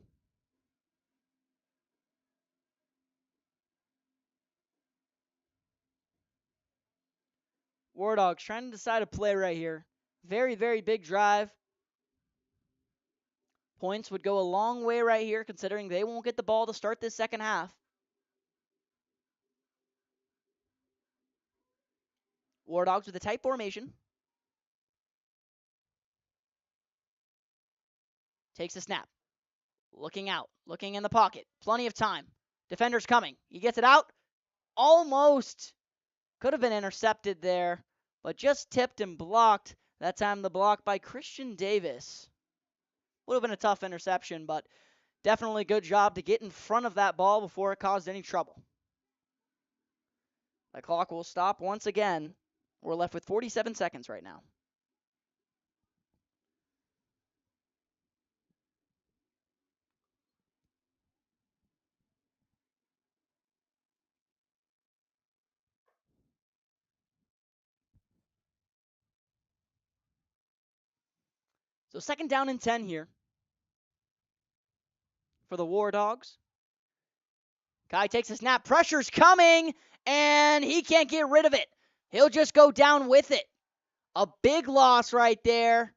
War Dogs trying to decide a play right here. Very, very big drive. Points would go a long way right here, considering they won't get the ball to start this second half. War Dogs with a tight formation. Takes a snap. Looking out. Looking in the pocket. Plenty of time. Defender's coming. He gets it out. Almost could have been intercepted there, but just tipped and blocked. That time the block by Christian Davis. Would have been a tough interception, but definitely a good job to get in front of that ball before it caused any trouble. The clock will stop once again. We're left with 47 seconds right now. So 2nd down and 10 here for the War Dogs. Kai takes a snap. Pressure's coming, and he can't get rid of it. He'll just go down with it. A big loss right there.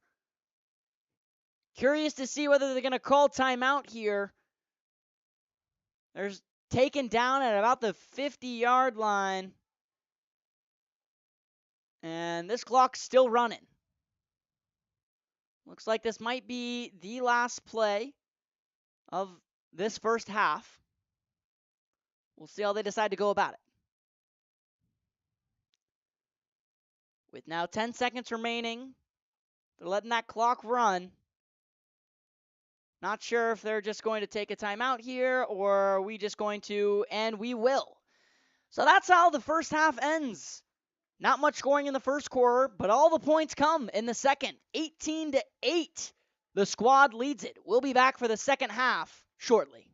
Curious to see whether they're going to call timeout here. There's taken down at about the 50-yard line. And this clock's still running. Looks like this might be the last play of this first half. We'll see how they decide to go about it. With now 10 seconds remaining, they're letting that clock run. Not sure if they're just going to take a timeout here or are we just going to, and we will. So that's how the first half ends. Not much scoring in the first quarter, but all the points come in the second. 18-8. The squad leads it. We'll be back for the second half shortly.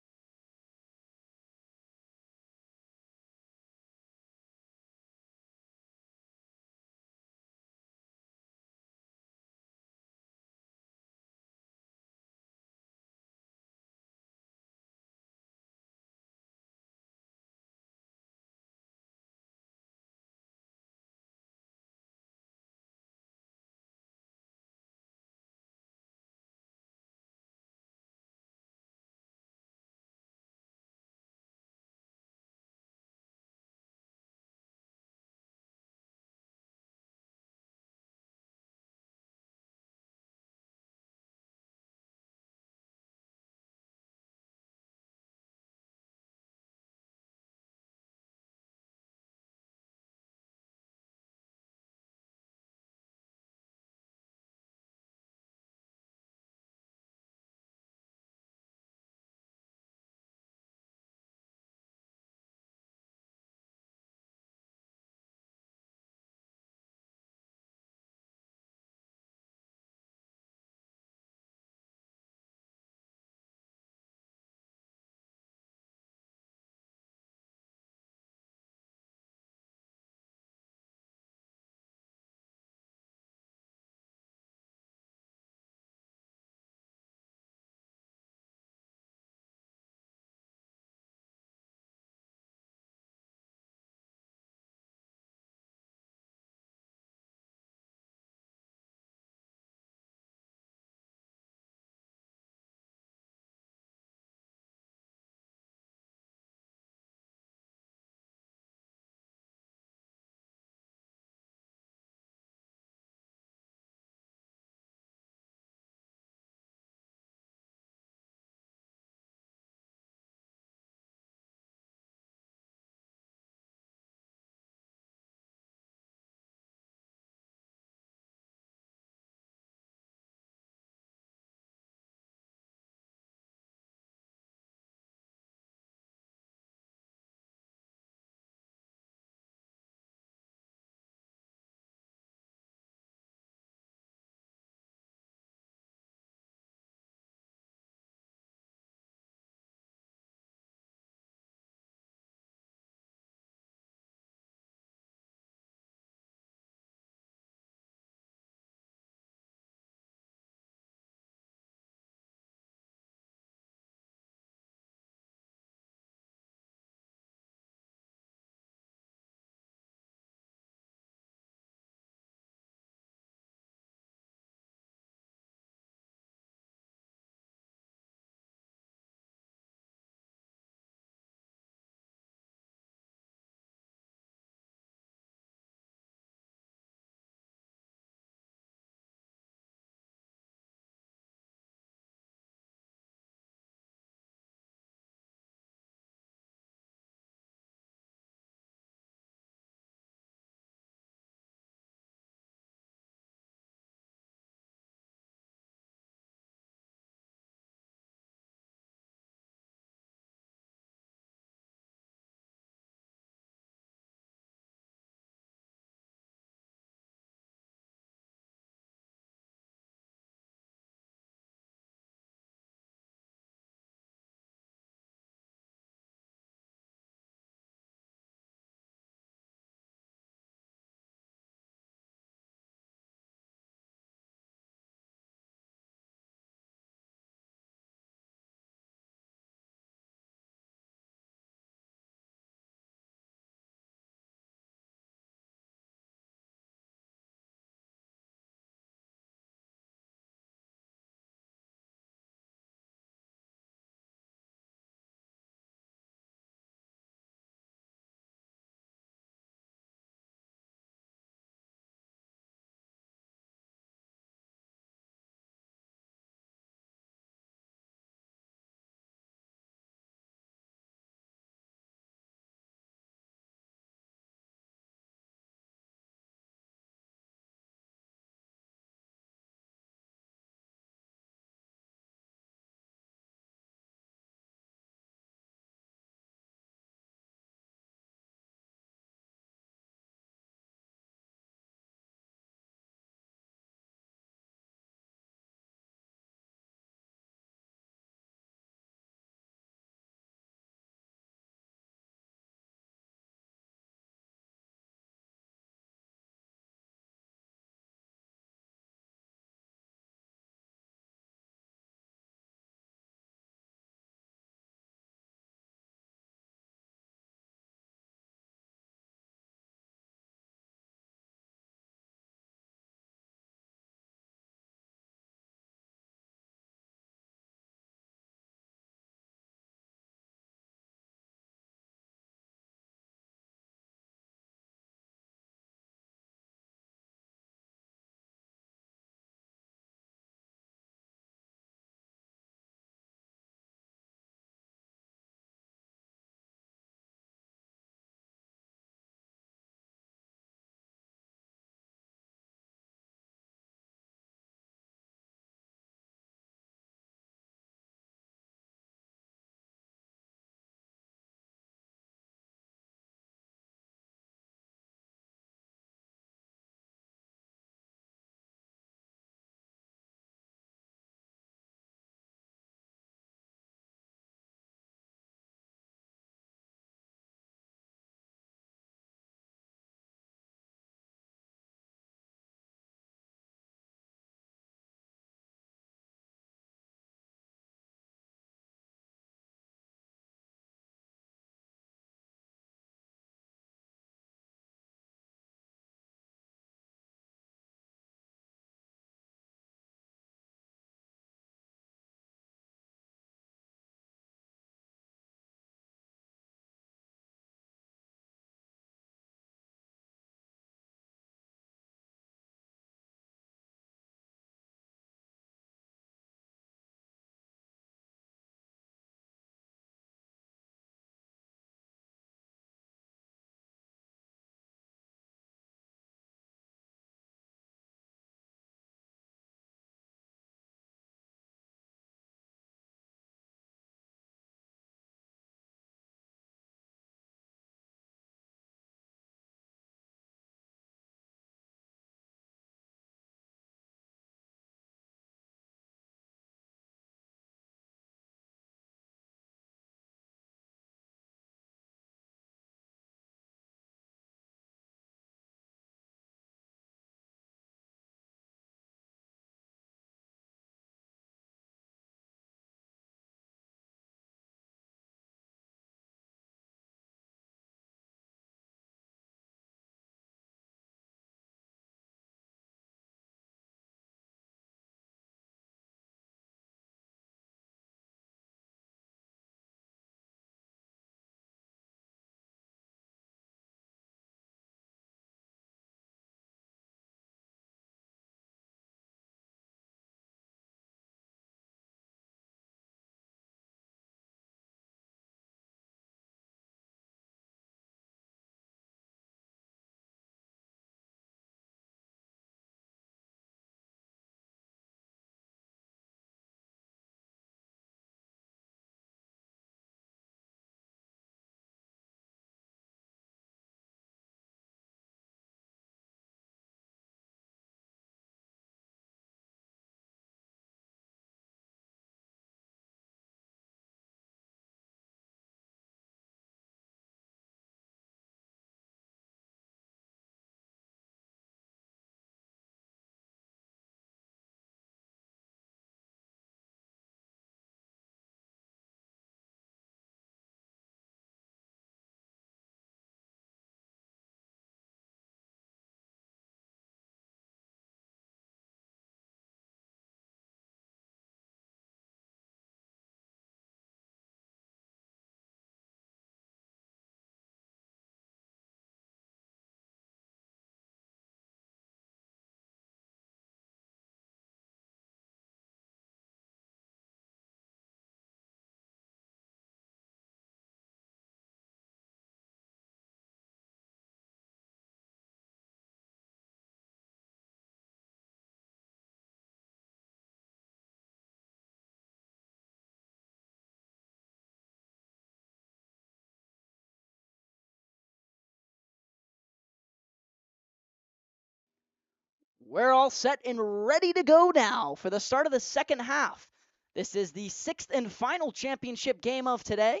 We're all set and ready to go now for the start of the second half. This is the sixth and final championship game of today.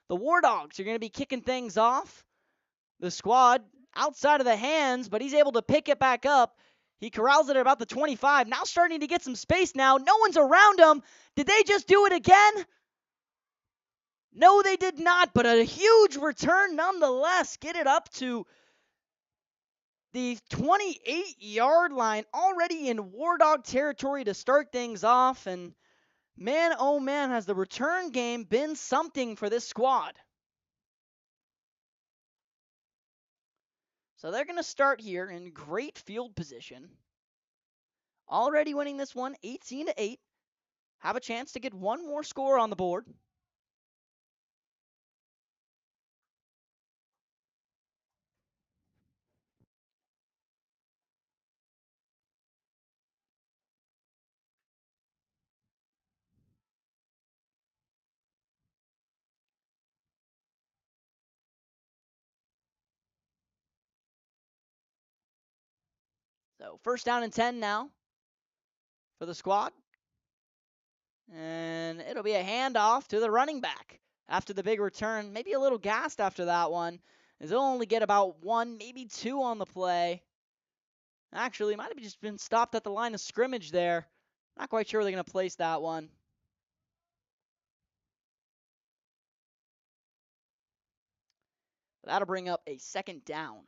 The War Dogs are going to be kicking things off. The squad outside of the hands, but he's able to pick it back up. He corrals it at about the 25. Now starting to get some space now. No one's around him. Did they just do it again? No, they did not, but a huge return nonetheless. Get it up to the 28-yard line, already in War Dog territory to start things off. And man, oh man, has the return game been something for this squad. So they're going to start here in great field position. Already winning this one, 18-8. Have a chance to get one more score on the board. So first down and 10 now for the squad. And it'll be a handoff to the running back after the big return. Maybe a little gassed after that one, as they'll only get about one, maybe two on the play. Actually, might have just been stopped at the line of scrimmage there. Not quite sure where they're going to place that one. But that'll bring up a second down.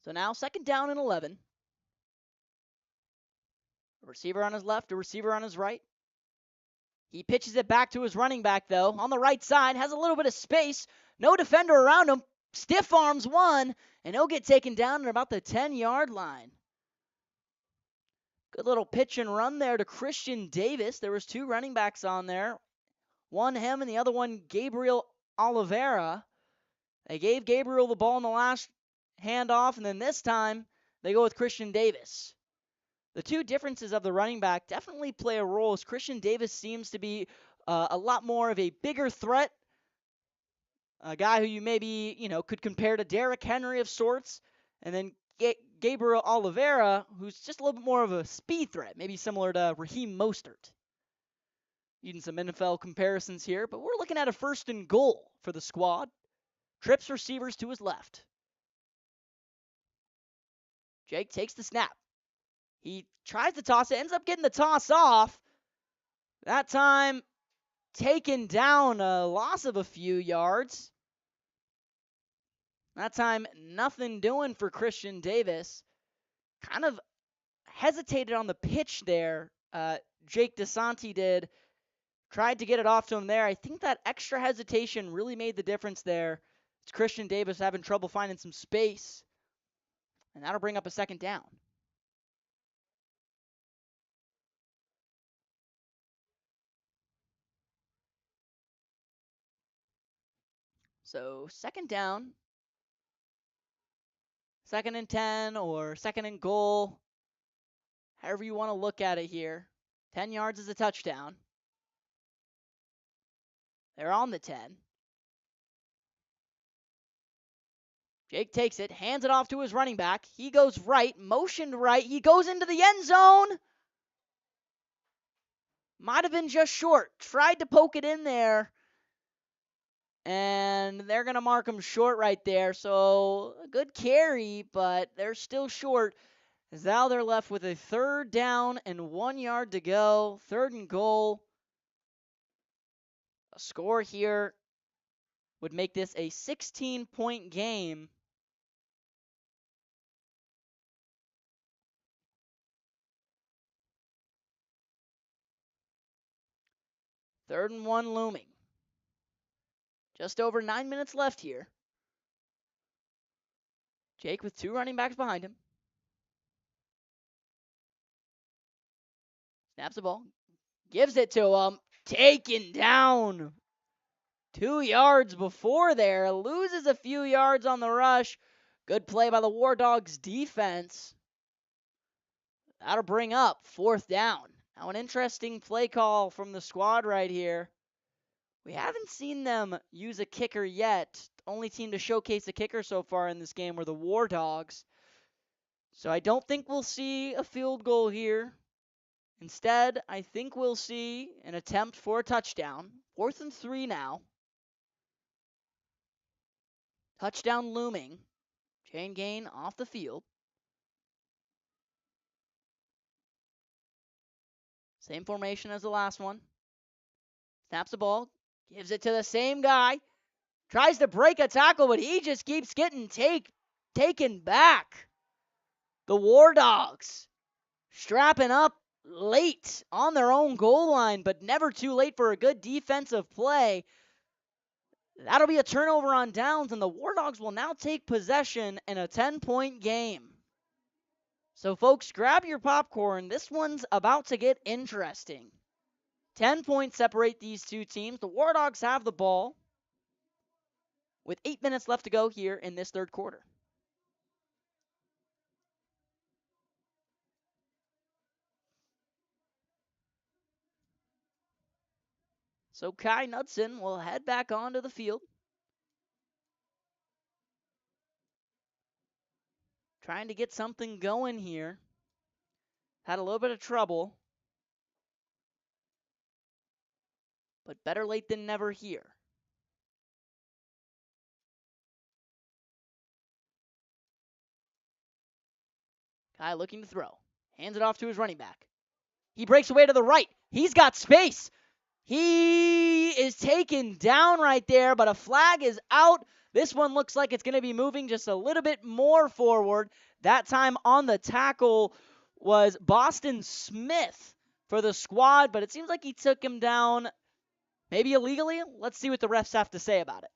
So now second down and 11. A receiver on his left, a receiver on his right. He pitches it back to his running back, though. On the right side, has a little bit of space. No defender around him. Stiff arms one, and he'll get taken down at about the 10-yard line. Good little pitch and run there to Christian Davis. There was two running backs on there. One him and the other one Gabriel Oliveira. They gave Gabriel the ball in the last handoff, and then this time they go with Christian Davis. The two differences of the running back definitely play a role, as Christian Davis seems to be a lot more of a bigger threat, a guy who you maybe, could compare to Derrick Henry of sorts, and then Gabriel Oliveira, who's just a little bit more of a speed threat, maybe similar to Raheem Mostert. Using some NFL comparisons here, but we're looking at a first and goal for the squad. Trips receivers to his left. Jake takes the snap. He tries to toss it, ends up getting the toss off. That time taken down, a loss of a few yards. That time nothing doing for Christian Davis. Kind of hesitated on the pitch there. Jake DeSanti did. Tried to get it off to him there. I think that extra hesitation really made the difference there. It's Christian Davis having trouble finding some space. And that'll bring up a second down. So second down, second and 10, or second and goal, however you want to look at it here. 10 yards is a touchdown. They're on the 10. Jake takes it, hands it off to his running back. He goes right, motioned right. He goes into the end zone. Might have been just short. Tried to poke it in there. And they're going to mark him short right there. So a good carry, but they're still short. As now they're left with a third down and 1 yard to go. Third and goal. A score here would make this a 16-point game. Third and 1 looming. Just over 9 minutes left here. Jake with two running backs behind him. Snaps the ball. Gives it to him. Taken down. 2 yards before there. Loses a few yards on the rush. Good play by the War Dogs defense. That'll bring up 4th down. Now an interesting play call from the squad right here. We haven't seen them use a kicker yet. The only team to showcase a kicker so far in this game were the War Dogs. So I don't think we'll see a field goal here. Instead, I think we'll see an attempt for a touchdown. 4th and 3 now. Touchdown looming. Chain gain off the field. Same formation as the last one. Snaps the ball. Gives it to the same guy. Tries to break a tackle, but he just keeps getting taken back. The War Dogs strapping up late on their own goal line, but never too late for a good defensive play. That'll be a turnover on downs, and the War Dogs will now take possession in a 10-point game. So, folks, grab your popcorn. This one's about to get interesting. 10 points separate these two teams. The War Dogs have the ball with 8 minutes left to go here in this third quarter. So Kai Knudsen will head back onto the field. Trying to get something going here. Had a little bit of trouble. But better late than never here. Kai looking to throw. Hands it off to his running back. He breaks away to the right. He's got space. He is taken down right there, but a flag is out. This one looks like it's going to be moving just a little bit more forward. That time on the tackle was Boston Smith for the squad, but it seems like he took him down maybe illegally. Let's see what the refs have to say about it.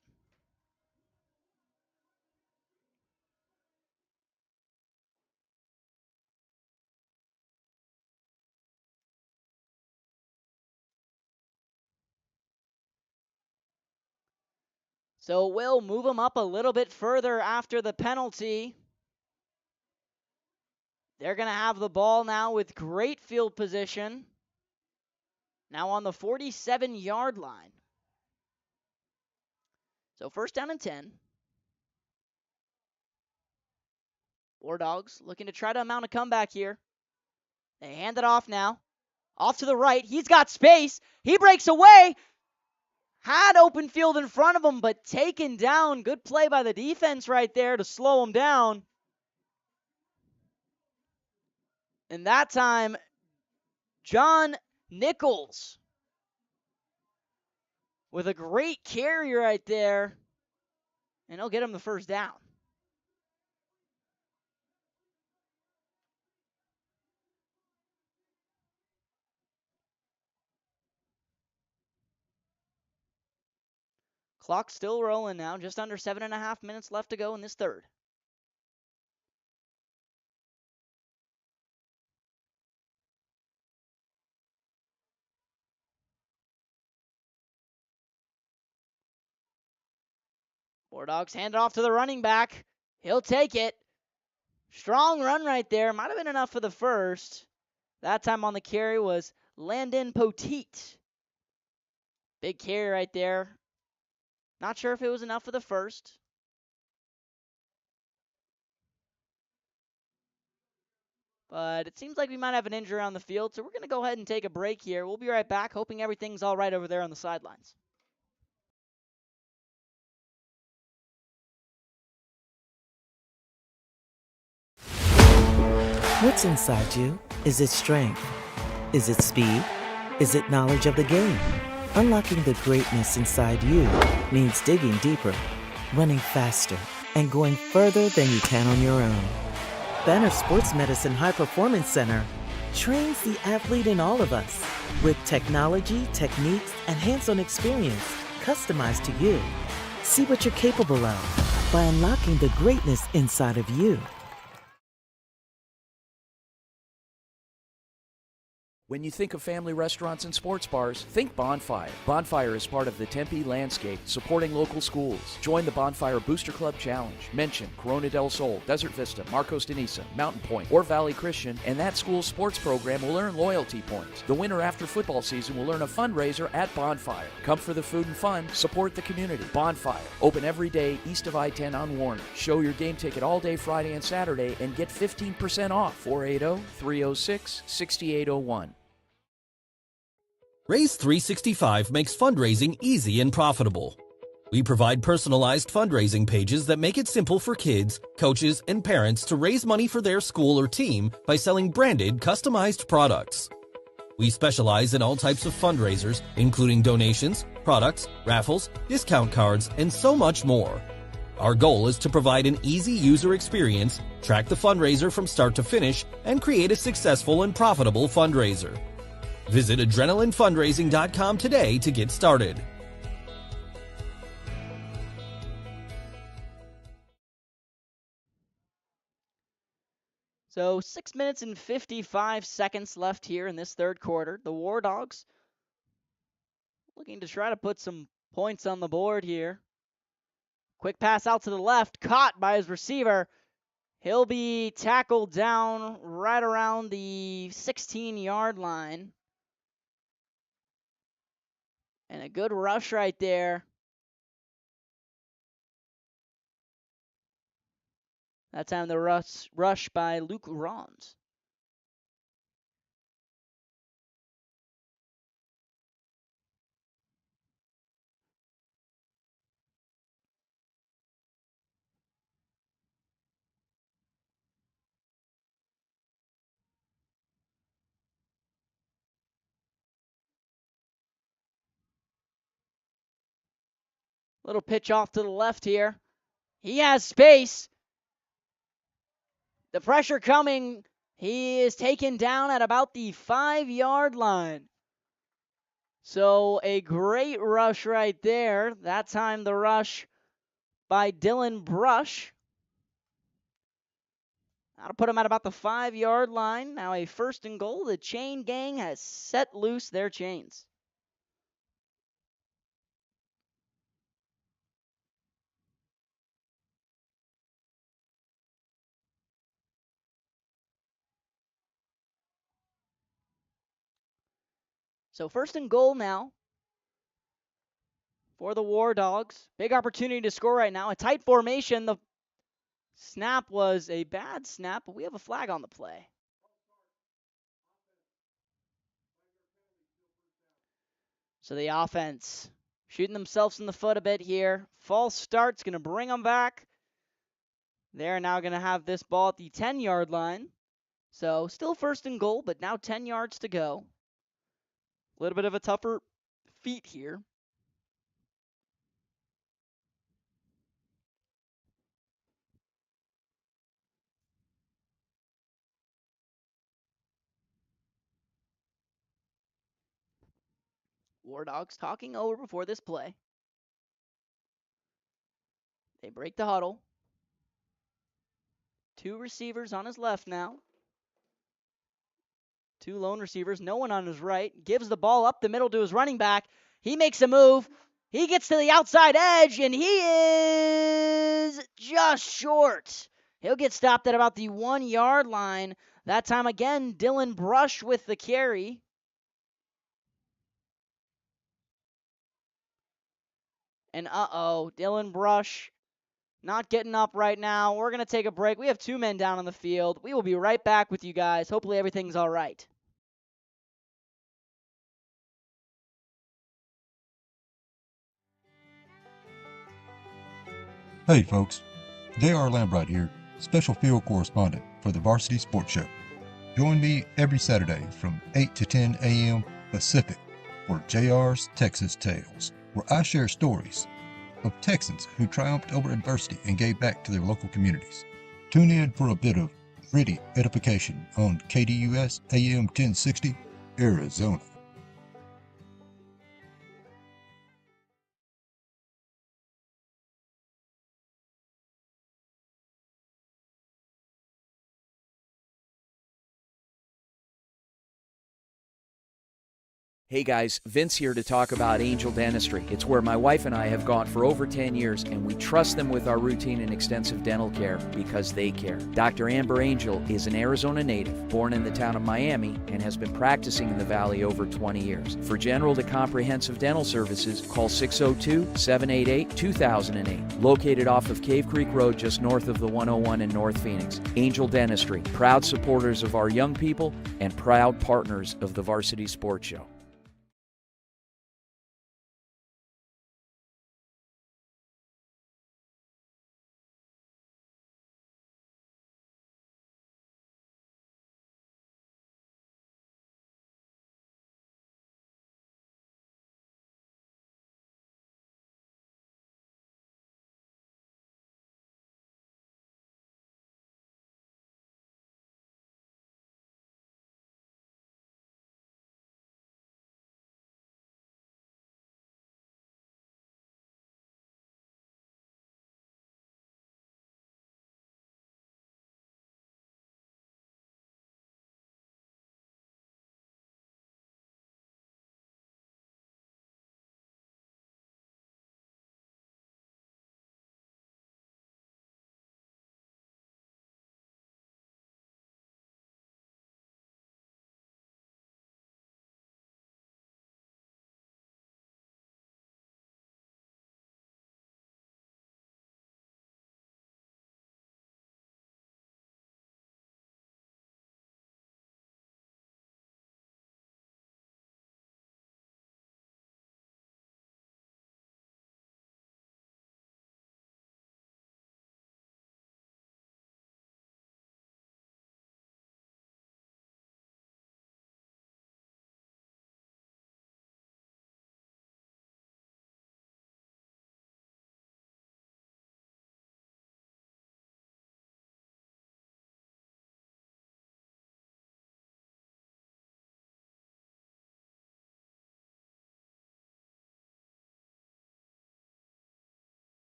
So we'll move him up a little bit further after the penalty. They're going to have the ball now with great field position. Now on the 47-yard line. So 1st down and 10. War Dogs looking to try to mount a comeback here. They hand it off now. Off to the right. He's got space. He breaks away. Had open field in front of him, but taken down. Good play by the defense right there to slow him down. And that time, John Nichols with a great carry right there. And he'll get him the 1st down. Clock still rolling now. Just under 7.5 minutes left to go in this third. War Dogs hand it off to the running back. He'll take it. Strong run right there. Might have been enough for the 1st. That time on the carry was Landon Poteet. Big carry right there. Not sure if it was enough for the 1st. But it seems like we might have an injury on the field, so we're going to go ahead and take a break here. We'll be right back, hoping everything's all right over there on the sidelines. What's inside you? Is it strength? Is it speed? Is it knowledge of the game? Unlocking the greatness inside you means digging deeper, running faster, and going further than you can on your own. Banner Sports Medicine High Performance Center trains the athlete in all of us with technology, techniques, and hands-on experience customized to you. See what you're capable of by unlocking the greatness inside of you. When you think of family restaurants and sports bars, think Bonfire. Bonfire is part of the Tempe landscape, supporting local schools. Join the Bonfire Booster Club Challenge. Mention Corona del Sol, Desert Vista, Marcos de Niza, Mountain Point, or Valley Christian, and that school's sports program will earn loyalty points. The winner after football season will earn a fundraiser at Bonfire. Come for the food and fun, support the community. Bonfire, open every day east of I-10 on Warner. Show your game ticket all day Friday and Saturday and get 15% off. 480-306-6801. Raise 365 makes fundraising easy and profitable. We provide personalized fundraising pages that make it simple for kids, coaches, and parents to raise money for their school or team by selling branded, customized products. We specialize in all types of fundraisers, including donations, products, raffles, discount cards, and so much more. Our goal is to provide an easy user experience, track the fundraiser from start to finish, and create a successful and profitable fundraiser. Visit adrenalinefundraising.com today to get started. So 6 minutes and 55 seconds left here in this third quarter. The War Dogs looking to try to put some points on the board here. Quick pass out to the left, caught by his receiver. He'll be tackled down right around the 16-yard line. And a good rush right there. That time the rush by Luke Rons. Little pitch off to the left here. He has space. The pressure coming. He is taken down at about the 5-yard line. So a great rush right there. That time the rush by Dylan Brush. That'll put him at about the 5-yard line. Now a first and goal. The chain gang has set loose their chains. So first and goal now for the War Dogs. Big opportunity to score right now. A tight formation. The snap was a bad snap, but we have a flag on the play. So the offense shooting themselves in the foot a bit here. False start's going to bring them back. They're now going to have this ball at the 10-yard line. So still first and goal, but now 10 yards to go. A little bit of a tougher feat here. War Dogs talking over before this play. They break the huddle. 2 receivers on his left now. 2 lone receivers, no one on his right. Gives the ball up the middle to his running back. He makes a move. He gets to the outside edge, and he is just short. He'll get stopped at about the 1-yard line. That time again, Dylan Brush with the carry. And Dylan Brush not getting up right now. We're going to take a break. We have 2 men down on the field. We will be right back with you guys. Hopefully everything's all right. Hey folks, J.R. Lambright here, special field correspondent for the Varsity Sports Show. Join me every Saturday from 8 to 10 a.m. Pacific for JR's Texas Tales, where I share stories of Texans who triumphed over adversity and gave back to their local communities. Tune in for a bit of gritty edification on KDUS AM 1060, Arizona. Hey guys, Vince here to talk about Angel Dentistry. It's where my wife and I have gone for over 10 years, and we trust them with our routine and extensive dental care because they care. Dr. Amber Angel is an Arizona native, born in the town of Miami, and has been practicing in the Valley over 20 years. For general to comprehensive dental services, call 602-788-2008. Located off of Cave Creek Road just north of the 101 in North Phoenix. Angel Dentistry, proud supporters of our young people and proud partners of the Varsity Sports Show.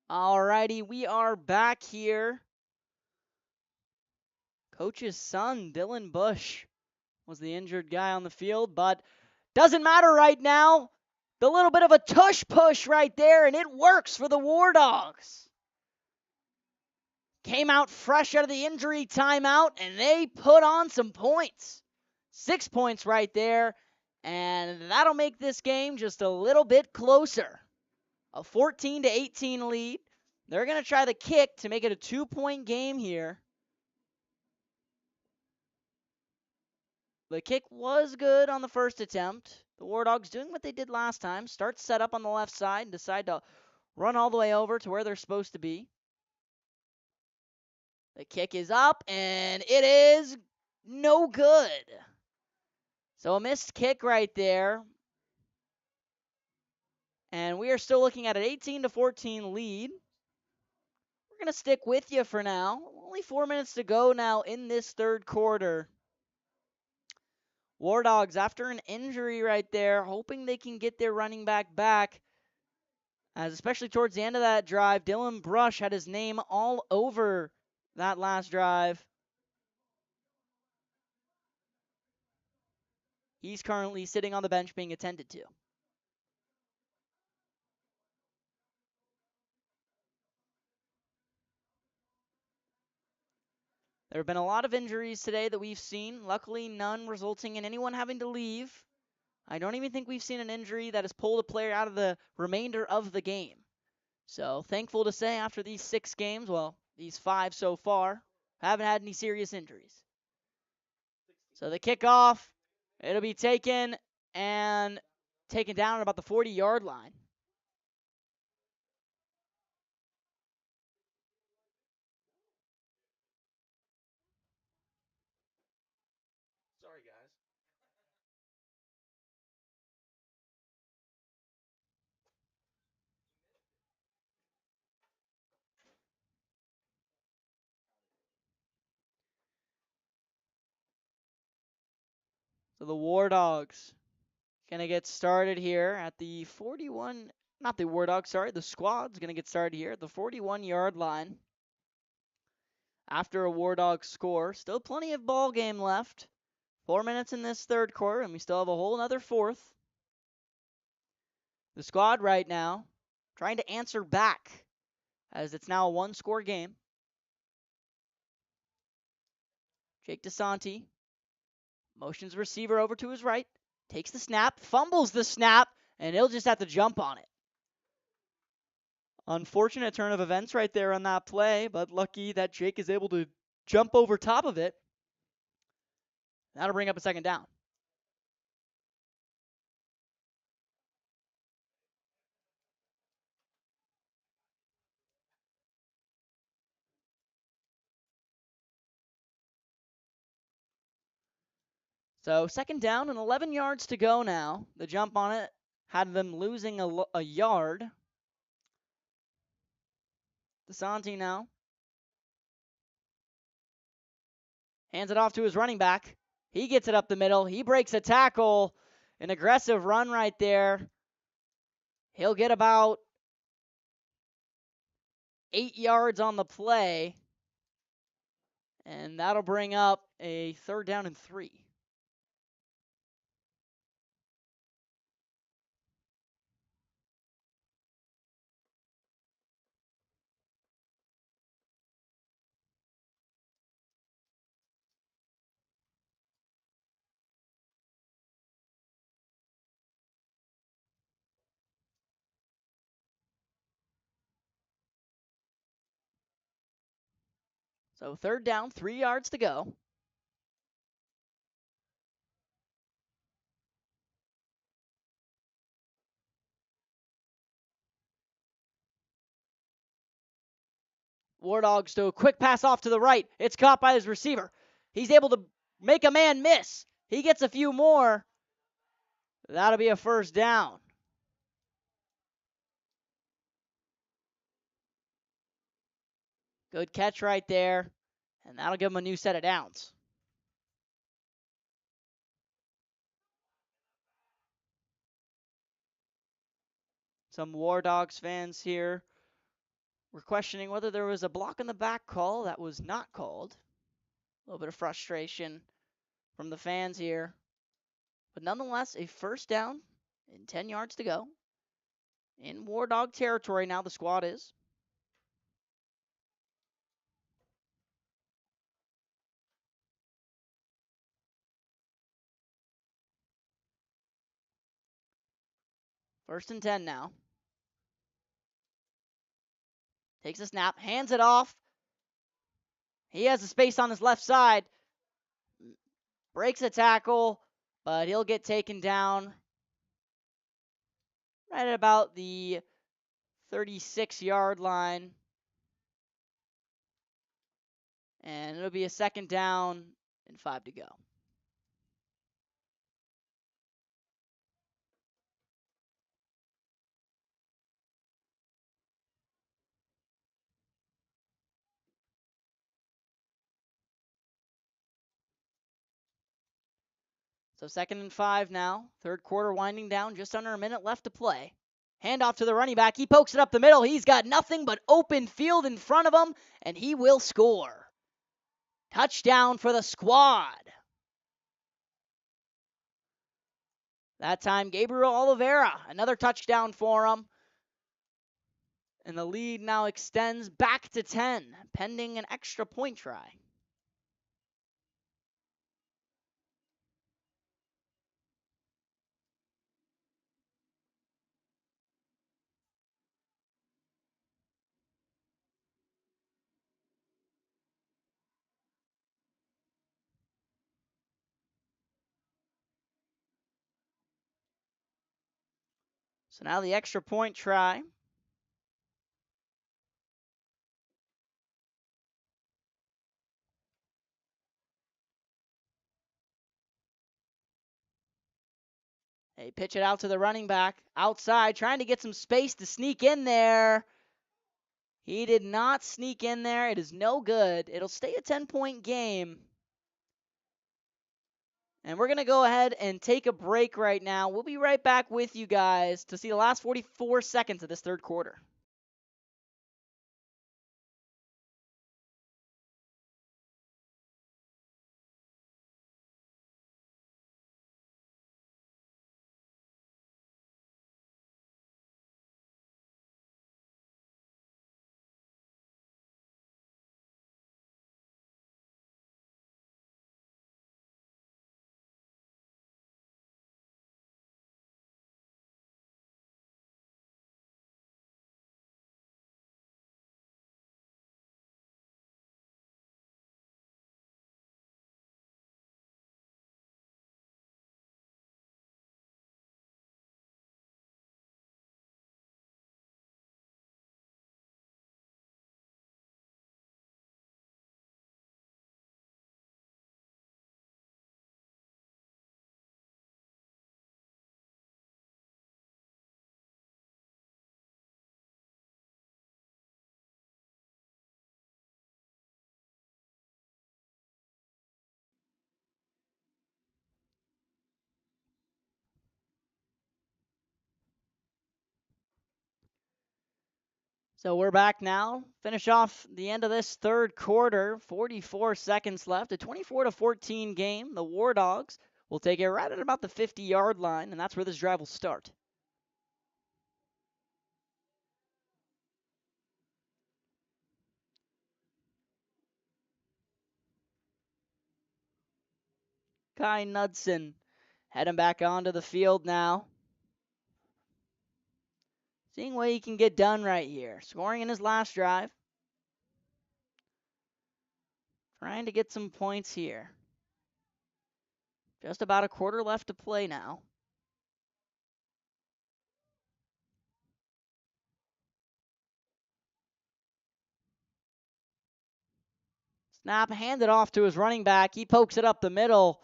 Alrighty, we are back here. Coach's son, Dylan Bush, was the injured guy on the field, but doesn't matter right now. The little bit of a tush push right there, and it works for the War Dogs. Came out fresh out of the injury timeout, and they put on some points. 6 points right there, and that'll make this game just a little bit closer. A 14-18 lead. They're going to try the kick to make it a 2-point game here. The kick was good on the first attempt. The War Dogs doing what they did last time. Start set up on the left side and decide to run all the way over to where they're supposed to be. The kick is up, and it is no good. So a missed kick right there. And we are still looking at an 18-14 lead. We're going to stick with you for now. Only 4 minutes to go now in this third quarter. War Dogs, after an injury right there, hoping they can get their running back, as especially towards the end of that drive, Dylan Brush had his name all over that last drive. He's currently sitting on the bench being attended to. There have been a lot of injuries today that we've seen. Luckily, none resulting in anyone having to leave. I don't even think we've seen an injury that has pulled a player out of the remainder of the game. So thankful to say after these 6 games, well, these 5 so far, haven't had any serious injuries. So the kickoff, it'll be taken and taken down at about the 40-yard line. Sorry, guys. So the War Dogs Going to get started here at the 41, not the War Dog, sorry, the squad's going to get started here at the 41-yard line. After a War Dog score, still plenty of ball game left. 4 minutes in this third quarter, and we still have a whole another fourth. The squad right now trying to answer back as it's now a one-score game. Jake DeSanti motions receiver over to his right, takes the snap, fumbles the snap, and he'll just have to jump on it. Unfortunate turn of events right there on that play, but lucky that Jake is able to jump over top of it. That'll bring up a second down. So second down and 11 yards to go now. The jump on it had them losing a yard. DeSanti now hands it off to his running back. He gets it up the middle. He breaks a tackle. An aggressive run right there. He'll get about 8 yards on the play. And that'll bring up a third down and 3. So third down, 3 yards to go. War Dogs do a quick pass off to the right. It's caught by his receiver. He's able to make a man miss. He gets a few more. That'll be a first down. Good catch right there. And that'll give him a new set of downs. Some War Dogs fans here were questioning whether there was a block in the back call. That was not called. A little bit of frustration from the fans here. But nonetheless, a first down and 10 yards to go. In War Dog territory now, the squad is. First and 10 now. Takes a snap, hands it off. He has the space on his left side. Breaks a tackle, but he'll get taken down right at about the 36-yard line. And it'll be a second down and 5 to go. So second and 5 now. Third quarter winding down. Just under a minute left to play. Handoff to the running back. He pokes it up the middle. He's got nothing but open field in front of him, and he will score. Touchdown for the squad. That time, Gabriel Oliveira. Another touchdown for him. And the lead now extends back to 10, pending an extra point try. So now the extra point try. They pitch it out to the running back. Outside, trying to get some space to sneak in there. He did not sneak in there. It is no good. It'll stay a 10-point game. And we're going to go ahead and take a break right now. We'll be right back with you guys to see the last 44 seconds of this third quarter. So we're back now. Finish off the end of this third quarter. 44 seconds left. A 24-14 game. The War Dogs will take it right at about the 50-yard line, and that's where this drive will start. Kai Knudsen heading back onto the field now. Seeing what he can get done right here. Scoring in his last drive. Trying to get some points here. Just about a quarter left to play now. Snap handed off to his running back. He pokes it up the middle.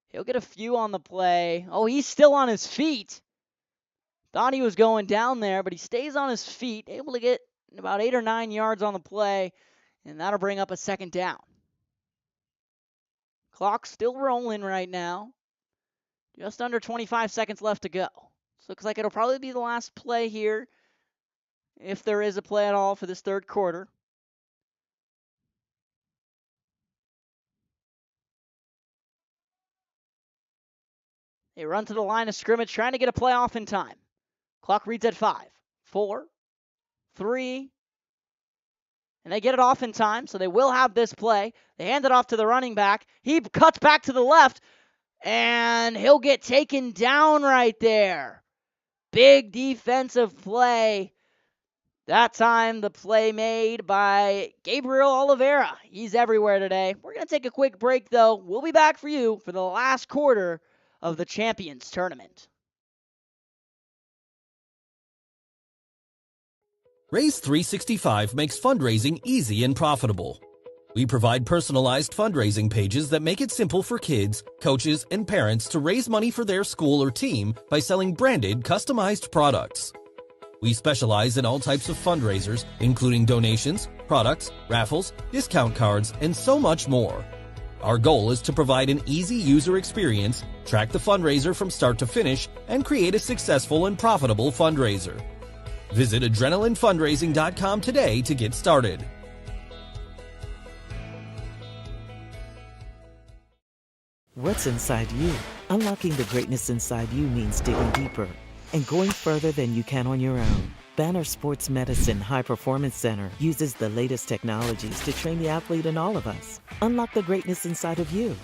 He'll get a few on the play. Oh, he's still on his feet. Thought he was going down there, but he stays on his feet, able to get about 8 or 9 yards on the play, and that'll bring up a second down. Clock still rolling right now. Just under 25 seconds left to go. So looks like it'll probably be the last play here, if there is a play at all for this third quarter. They run to the line of scrimmage, trying to get a play off in time. Clock reads at 5, 4, 3, and they get it off in time, so they will have this play. They hand it off to the running back. He cuts back to the left, and he'll get taken down right there. Big defensive play. That time, the play made by Gabriel Oliveira. He's everywhere today. We're going to take a quick break, though. We'll be back for you for the last quarter of the Champions Tournament. Raise 365 makes fundraising easy and profitable. We provide personalized fundraising pages that make it simple for kids, coaches, and parents to raise money for their school or team by selling branded, customized products. We specialize in all types of fundraisers, including donations, products, raffles, discount cards, and so much more. Our goal is to provide an easy user experience, track the fundraiser from start to finish, and create a successful and profitable fundraiser. Visit adrenalinefundraising.com today to get started. What's inside you? Unlocking the greatness inside you means digging deeper and going further than you can on your own. Banner Sports Medicine High Performance Center uses the latest technologies to train the athlete in all of us. Unlock the greatness inside of you.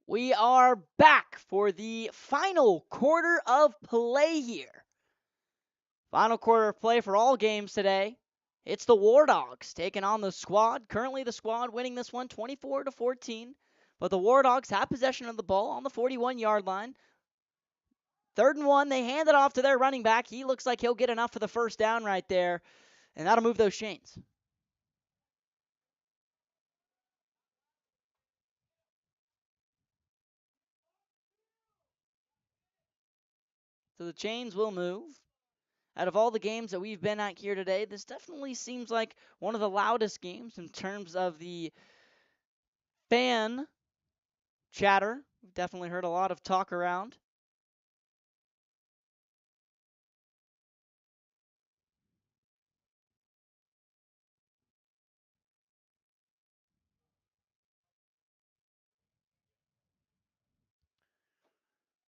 We are back for the final quarter of play here. Final quarter of play for all games today. It's the War Dogs taking on the Squad. Currently the Squad winning this one 24-14. But the War Dogs have possession of the ball on the 41-yard line. 3rd and 1, they hand it off to their running back. He looks like he'll get enough for the first down right there, and that'll move those chains. So the chains will move. Out of all the games that we've been at here today, this definitely seems like one of the loudest games in terms of the fan chatter. We've definitely heard a lot of talk around.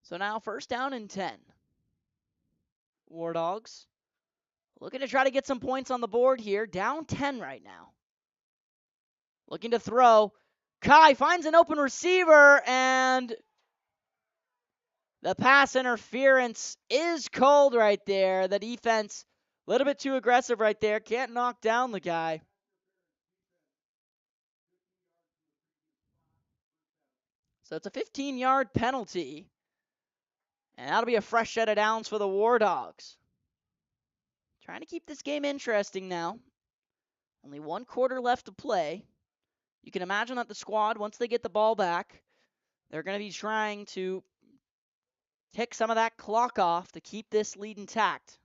So now 1st down and 10. War Dogs looking to try to get some points on the board here. Down 10 right now. Looking to throw. Kai finds an open receiver, and the pass interference is called right there. The defense a little bit too aggressive right there. Can't knock down the guy. So it's a 15-yard penalty. And that'll be a fresh set of downs for the War Dogs. Trying to keep this game interesting now. Only 1 quarter left to play. You can imagine that the squad, once they get the ball back, they're going to be trying to tick some of that clock off to keep this lead intact.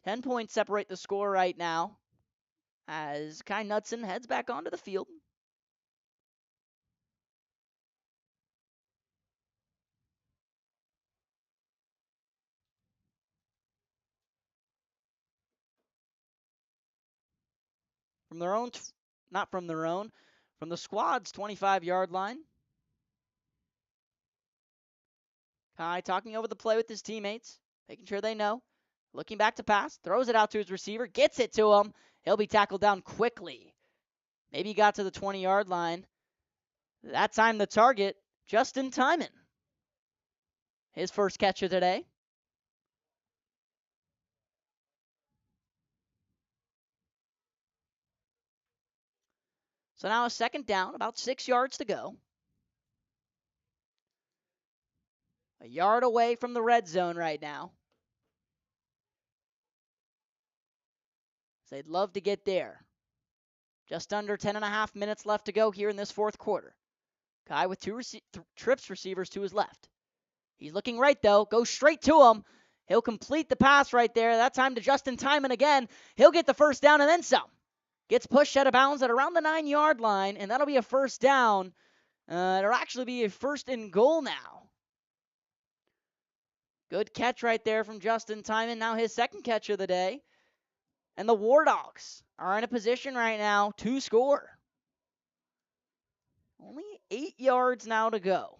10 points separate the score right now as Kai Knudsen heads back onto the field. From their own, not from their own, from the squad's 25-yard line. Kai talking over the play with his teammates, making sure they know. Looking back to pass, throws it out to his receiver, gets it to him. He'll be tackled down quickly. Maybe he got to the 20-yard line. That time the target, Justin Timon. His first catch of today. So now a 2nd down, about 6 yards to go. A yard away from the red zone right now. So they'd love to get there. Just under 10.5 minutes left to go here in this 4th quarter. Kai with 2 trips receivers to his left. He's looking right, though. Goes straight to him. He'll complete the pass right there. That time to Justin Timon again. He'll get the first down and then some. Gets pushed out of bounds at around the 9-yard line, and that'll be a first down. It'll actually be a 1st and goal now. Good catch right there from Justin Timon. Now his 2nd catch of the day. And the War Dogs are in a position right now to score. Only 8 yards now to go.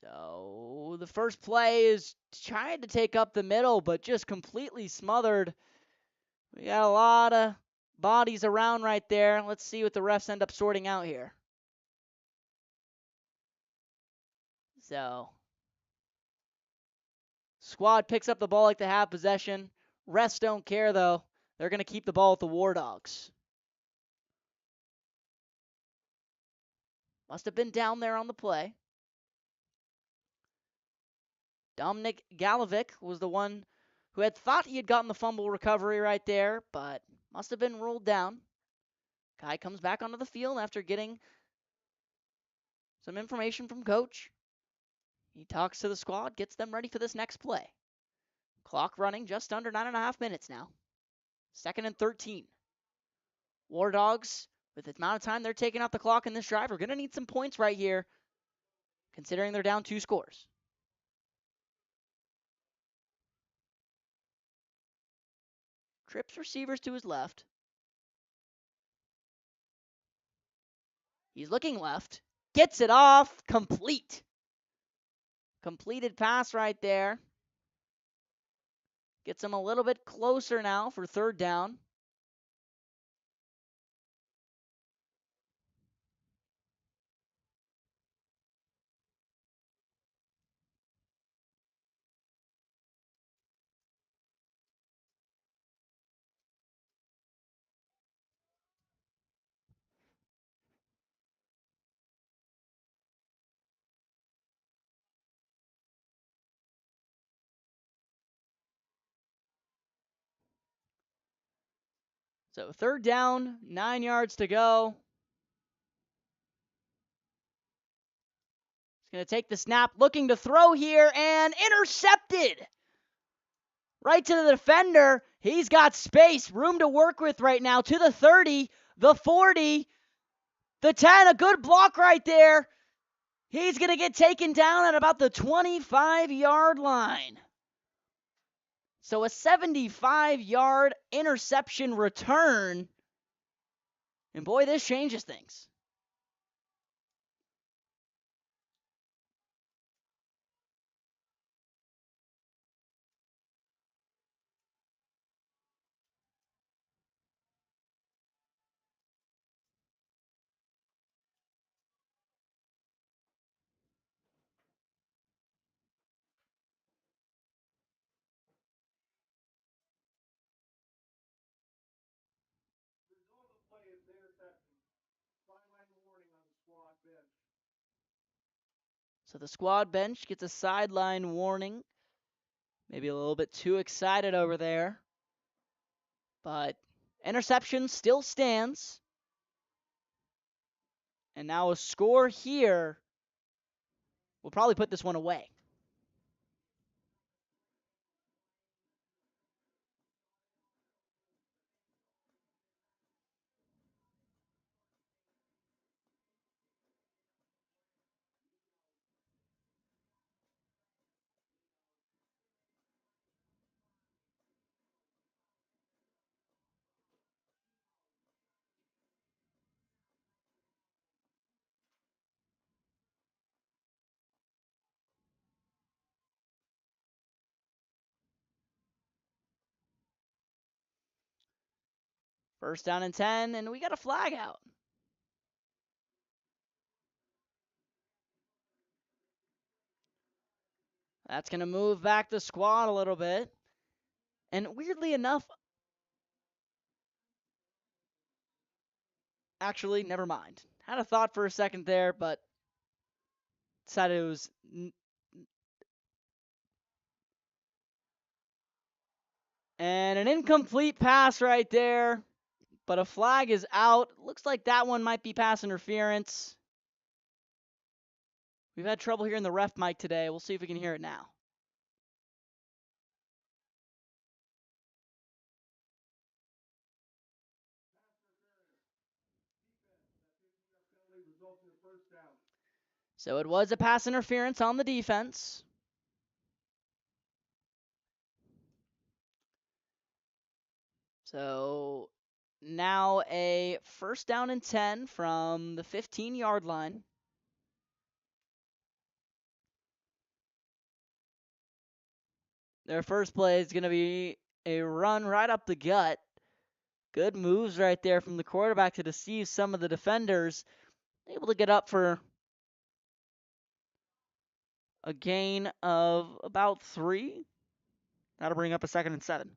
So the first play is trying to take up the middle, but just completely smothered. We got a lot of bodies around right there. Let's see what the refs end up sorting out here. So squad picks up the ball like they have possession. Refs don't care, though. They're going to keep the ball with the War Dogs. Must have been down there on the play. Dominic Galovic was the one who had thought he had gotten the fumble recovery right there, but must have been ruled down. Kai comes back onto the field after getting some information from coach. He talks to the squad, gets them ready for this next play. Clock running just under 9.5 minutes now. 2nd and 13. War Dogs, with the amount of time they're taking out the clock in this drive, are going to need some points right here, considering they're down 2 scores. Trips receivers to his left. He's looking left. Gets it off. Complete. Completed pass right there. Gets him a little bit closer now for 3rd down. So 3rd down, 9 yards to go. He's going to take the snap, looking to throw here, and intercepted. Right to the defender. He's got space, room to work with right now. To the 30, the 40, the 10. A good block right there. He's going to get taken down at about the 25-yard line. So a 75-yard interception return. And boy, this changes things. So the squad bench gets a sideline warning. Maybe a little bit too excited over there. But interception still stands. And now a score here will probably put this one away. First down and 10, and we got a flag out. That's going to move back the squad a little bit. And weirdly enough, actually, never mind. Had a thought for a second there, but decided it was and an incomplete pass right there, but a flag is out. Looks like that one might be pass interference. We've had trouble hearing the ref mic today. We'll see if we can hear it now. So it was a pass interference on the defense. So now a first down and 10 from the 15-yard line. Their first play is going to be a run right up the gut. Good moves right there from the quarterback to deceive some of the defenders. Able to get up for a gain of about 3. That'll bring up a 2nd and 7.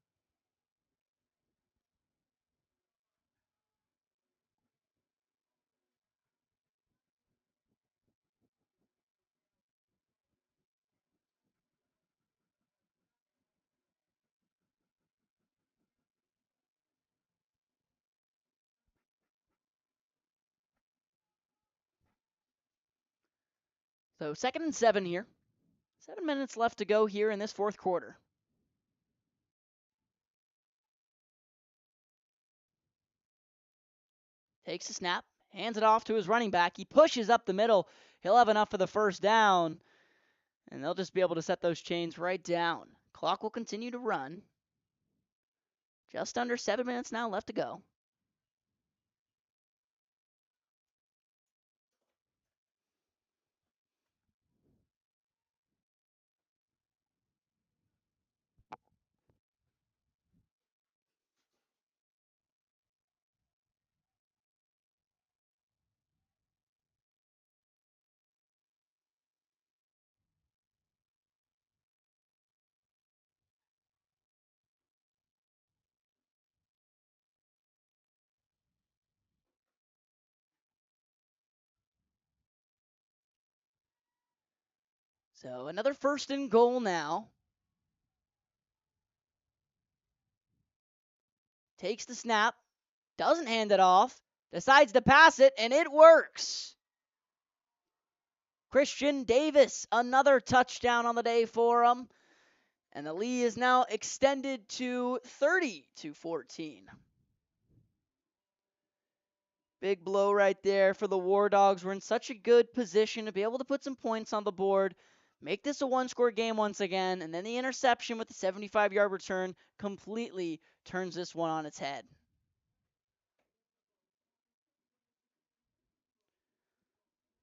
So 2nd and 7 here. 7 minutes left to go here in this 4th quarter. Takes the snap, hands it off to his running back. He pushes up the middle. He'll have enough for the first down, and they'll just be able to set those chains right down. Clock will continue to run. Just under 7 minutes now left to go. So another 1st and goal now. Takes the snap, Doesn't hand it off. Decides to pass it, and it works. Christian Davis, another touchdown on the day for him. And the lead is now extended to 30-14. Big blow right there for the War Dogs. We're in such a good position to be able to put some points on the board, make this a one-score game once again, and then the interception with the 75-yard return completely turns this one on its head.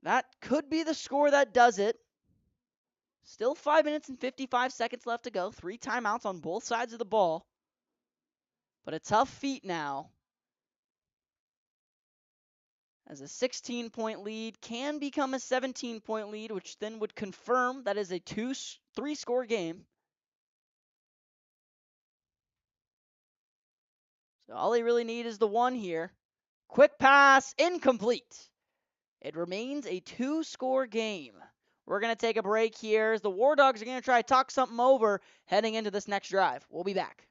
That could be the score that does it. Still 5 minutes and 55 seconds left to go. 3 timeouts on both sides of the ball. But a tough feat now, as a 16-point lead can become a 17-point lead, which then would confirm that is a 3-score game. So all they really need is the one here. Quick pass, incomplete. It remains a 2-score game. We're going to take a break here as the War Dogs are going to try to talk something over heading into this next drive. We'll be back.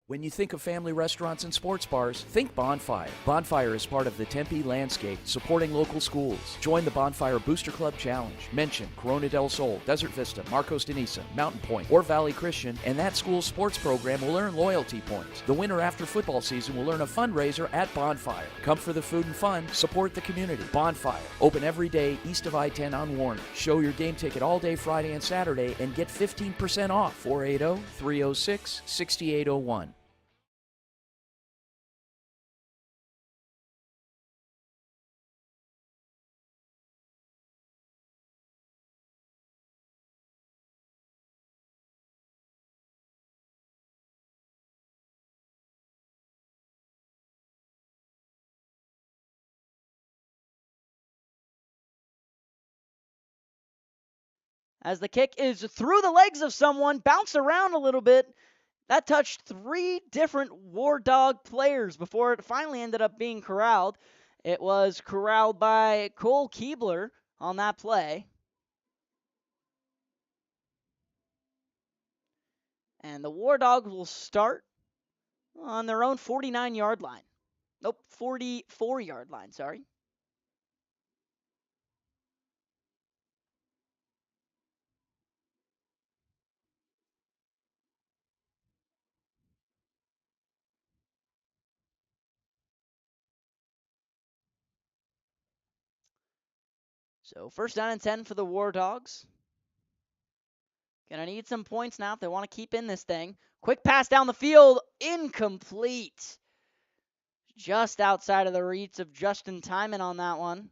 When you think of family restaurants and sports bars, think Bonfire. Bonfire is part of the Tempe landscape, supporting local schools. Join the Bonfire Booster Club Challenge. Mention Corona del Sol, Desert Vista, Marcos de Niza, Mountain Point, or Valley Christian, and that school's sports program will earn loyalty points. The winner after football season will earn a fundraiser at Bonfire. Come for the food and fun, support the community. Bonfire, open every day east of I-10 on Warner. Show your game ticket all day Friday and Saturday and get 15% off. 480-306-6801. As the kick is through the legs of someone, bounced around a little bit. That touched 3 different War Dog players before it finally ended up being corralled. It was corralled by Cole Keebler on that play. And the War Dogs will start on their own 49-yard line. Nope, 44-yard line, sorry. So first down and 10 for the War Dogs. Gonna need some points now if they want to keep in this thing. Quick pass down the field, incomplete. Just outside of the reach of Justin Timon on that one.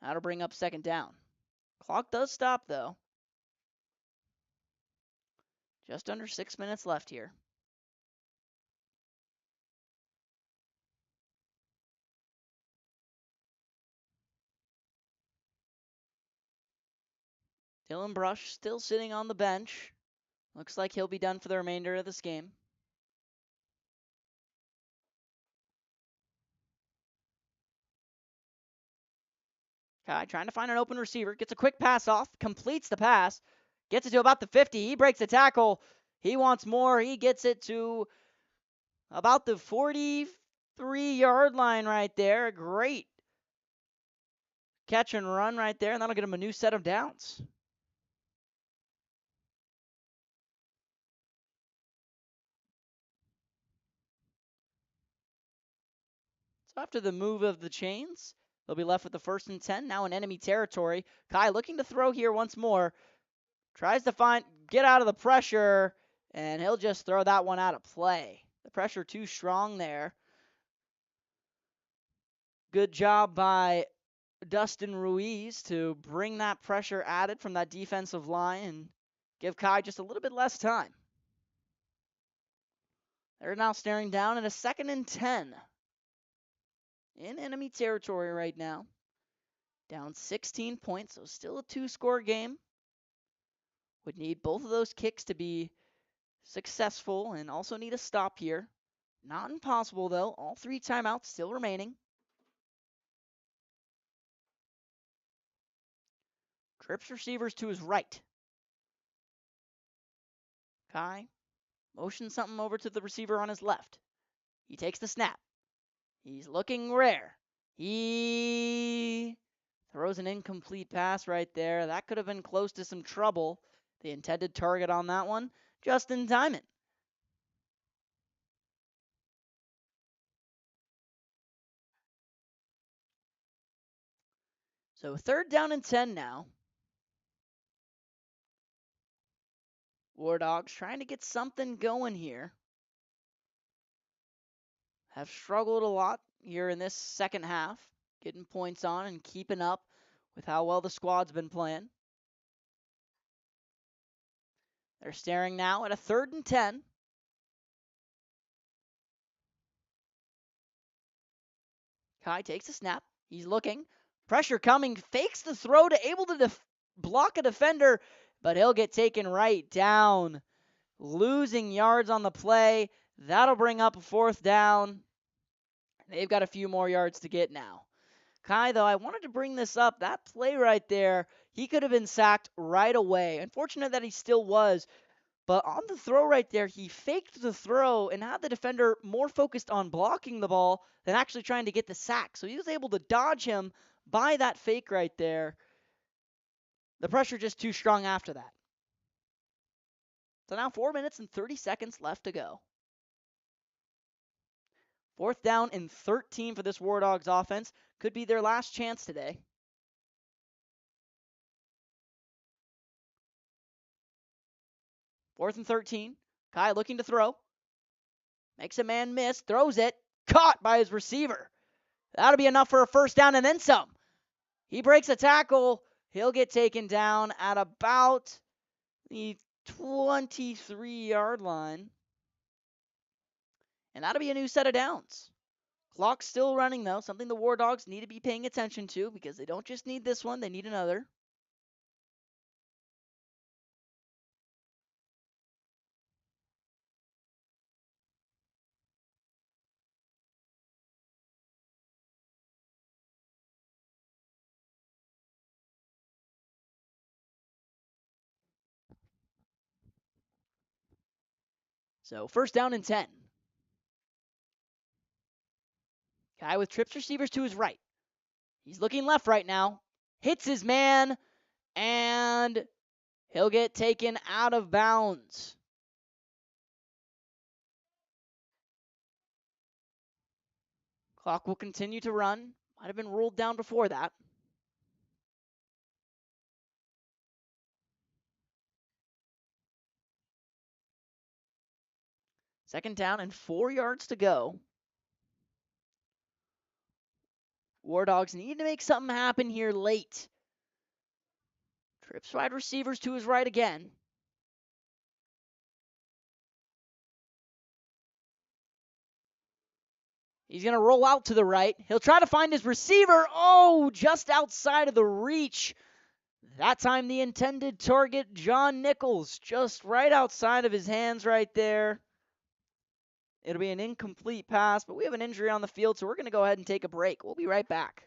That'll bring up second down. Clock does stop, though. Just under 6 minutes left here. Dylan Brush still sitting on the bench. Looks like he'll be done for the remainder of this game. Kai trying to find an open receiver. Gets a quick pass off. Completes the pass. Gets it to about the 50. He breaks the tackle. He wants more. He gets it to about the 43-yard line right there. Great catch and run right there. And that'll get him a new set of downs. So after the move of the chains, they'll be left with the 1st and 10, now in enemy territory. Kai looking to throw here once more. Tries to get out of the pressure, and he'll just throw that one out of play. The pressure too strong there. Good job by Dustin Ruiz to bring that pressure added from that defensive line and give Kai just a little bit less time. They're now staring down at a 2nd and 10. In enemy territory right now. Down 16 points, so still a 2-score game. Would need both of those kicks to be successful and also need a stop here. Not impossible, though. All 3 timeouts still remaining. Trips receivers to his right. Kai motions something over to the receiver on his left. He takes the snap. He's looking rare. He throws an incomplete pass right there. That could have been close to some trouble. The intended target on that one, Justin Timon. So 3rd down and 10 now. War Dogs trying to get something going here. Have struggled a lot here in this second half, getting points on and keeping up with how well the squad's been playing. They're staring now at a 3rd and 10. Kai takes a snap. He's looking. Pressure coming. Fakes the throw to able to block a defender, but he'll get taken right down. Losing yards on the play. That'll bring up a 4th down. They've got a few more yards to get now. Kai, though, I wanted to bring this up. That play right there, he could have been sacked right away. Unfortunate that he still was. But on the throw right there, he faked the throw and had the defender more focused on blocking the ball than actually trying to get the sack. So he was able to dodge him by that fake right there. The pressure just too strong after that. So now 4 minutes and 30 seconds left to go. 4th down and 13 for this War Dogs offense. Could be their last chance today. Fourth and 13. Kai looking to throw. Makes a man miss. Throws it. Caught by his receiver. That'll be enough for a 1st down and then some. He breaks a tackle. He'll get taken down at about the 23-yard line. And that'll be a new set of downs. Clock's still running, though. Something the War Dogs need to be paying attention to because they don't just need this one, they need another. So 1st down and 10. Guy with trips receivers to his right. He's looking left right now. Hits his man, and he'll get taken out of bounds. Clock will continue to run. Might have been ruled down before that. Second down and 4 yards to go. War Dogs need to make something happen here late. Trips wide receivers to his right again. He's going to roll out to the right. He'll try to find his receiver. Oh, just outside of the reach. That time the intended target, John Nichols, just right outside of his hands right there. It'll be an incomplete pass, but we have an injury on the field, so we're going to go ahead and take a break. We'll be right back.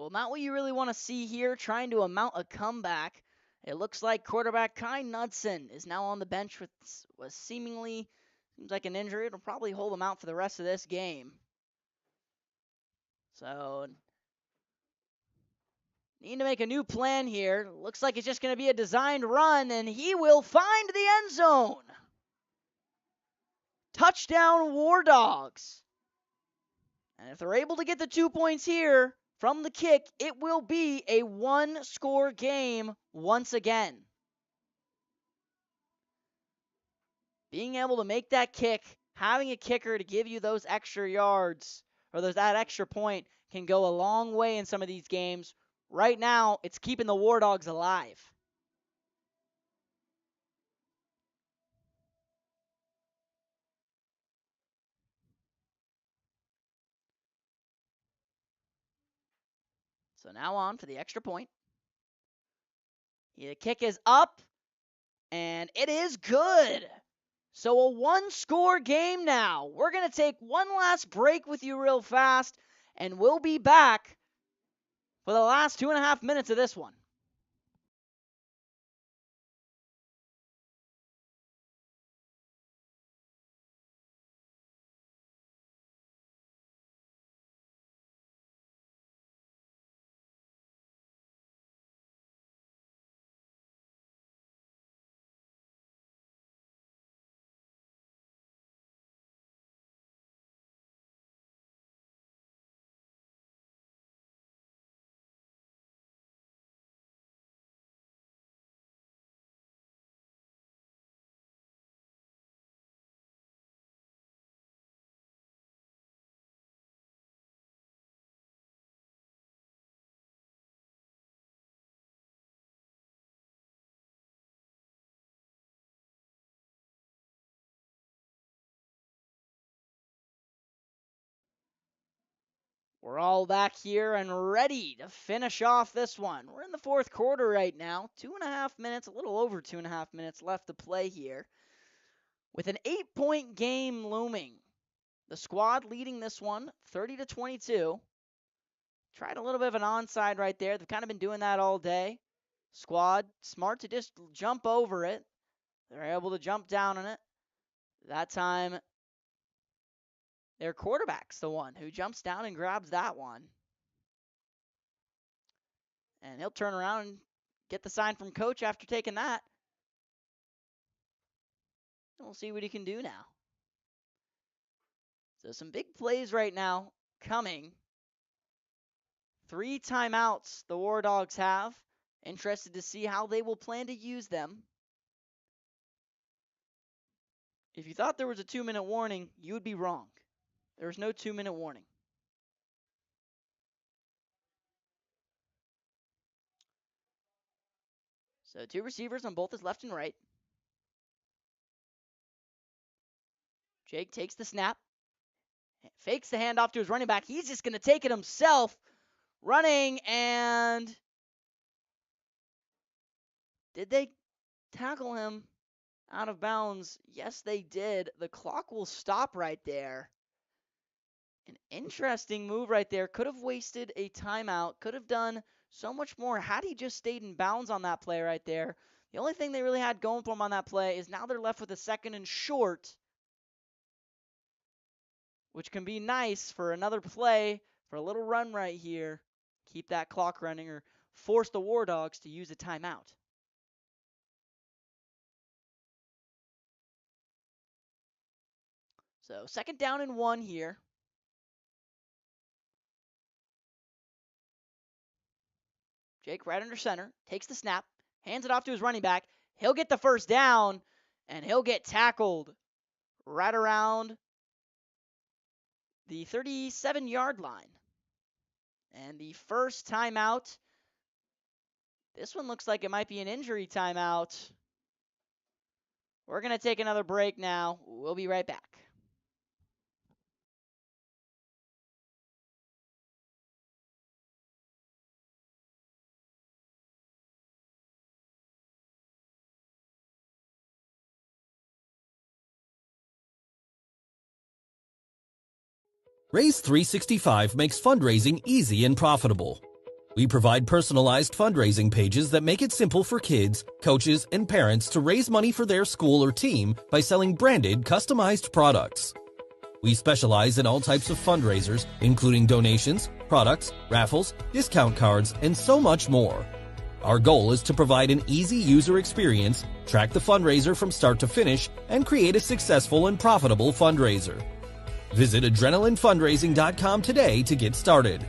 Well, not what you really want to see here, trying to mount a comeback. It looks like quarterback Kai Knudsen is now on the bench with what seemingly seems like an injury. It'll probably hold him out for the rest of this game. So, need to make a new plan here. Looks like it's just going to be a designed run, and he will find the end zone. Touchdown, War Dogs. And if they're able to get the 2 points here from the kick, it will be a one-score game once again. Being able to make that kick, having a kicker to give you those extra yards, or that extra point, can go a long way in some of these games. Right now, it's keeping the War Dogs alive. So now on for the extra point. The kick is up, and it is good. So a one-score game now. We're going to take one last break with you real fast, and we'll be back for the last 2.5 minutes of this one. We're all back here and ready to finish off this one. We're in the fourth quarter right now. 2.5 minutes, a little over 2.5 minutes left to play here. With an 8-point game looming. The squad leading this one, 30-22. Tried a little bit of an onside right there. They've kind of been doing that all day. Squad, smart to just jump over it. They're able to jump down on it. That time, their quarterback's the one who jumps down and grabs that one. And he'll turn around and get the sign from coach after taking that. And we'll see what he can do now. So some big plays right now coming. 3 timeouts the War Dogs have. Interested to see how they will plan to use them. If you thought there was a 2-minute warning, you would be wrong. There's no 2-minute warning. So 2 receivers on both his left and right. Jake takes the snap. Fakes the handoff to his running back. He's just going to take it himself. Running, and did they tackle him out of bounds? Yes, they did. The clock will stop right there. An interesting move right there. Could have wasted a timeout. Could have done so much more had he just stayed in bounds on that play right there. The only thing they really had going for them on that play is now they're left with a 2nd and short, which can be nice for another play, for a little run right here. Keep that clock running or force the War Dogs to use a timeout. So 2nd down and 1 here. Jake right under center, takes the snap, hands it off to his running back. He'll get the first down, and he'll get tackled right around the 37-yard line. And the first timeout, this one looks like it might be an injury timeout. We're going to take another break now. We'll be right back. Raise 365 makes fundraising easy and profitable. We provide personalized fundraising pages that make it simple for kids, coaches, and parents to raise money for their school or team by selling branded, customized products. We specialize in all types of fundraisers, including donations, products, raffles, discount cards, and so much more. Our goal is to provide an easy user experience, track the fundraiser from start to finish, and create a successful and profitable fundraiser. Visit adrenalinefundraising.com today to get started.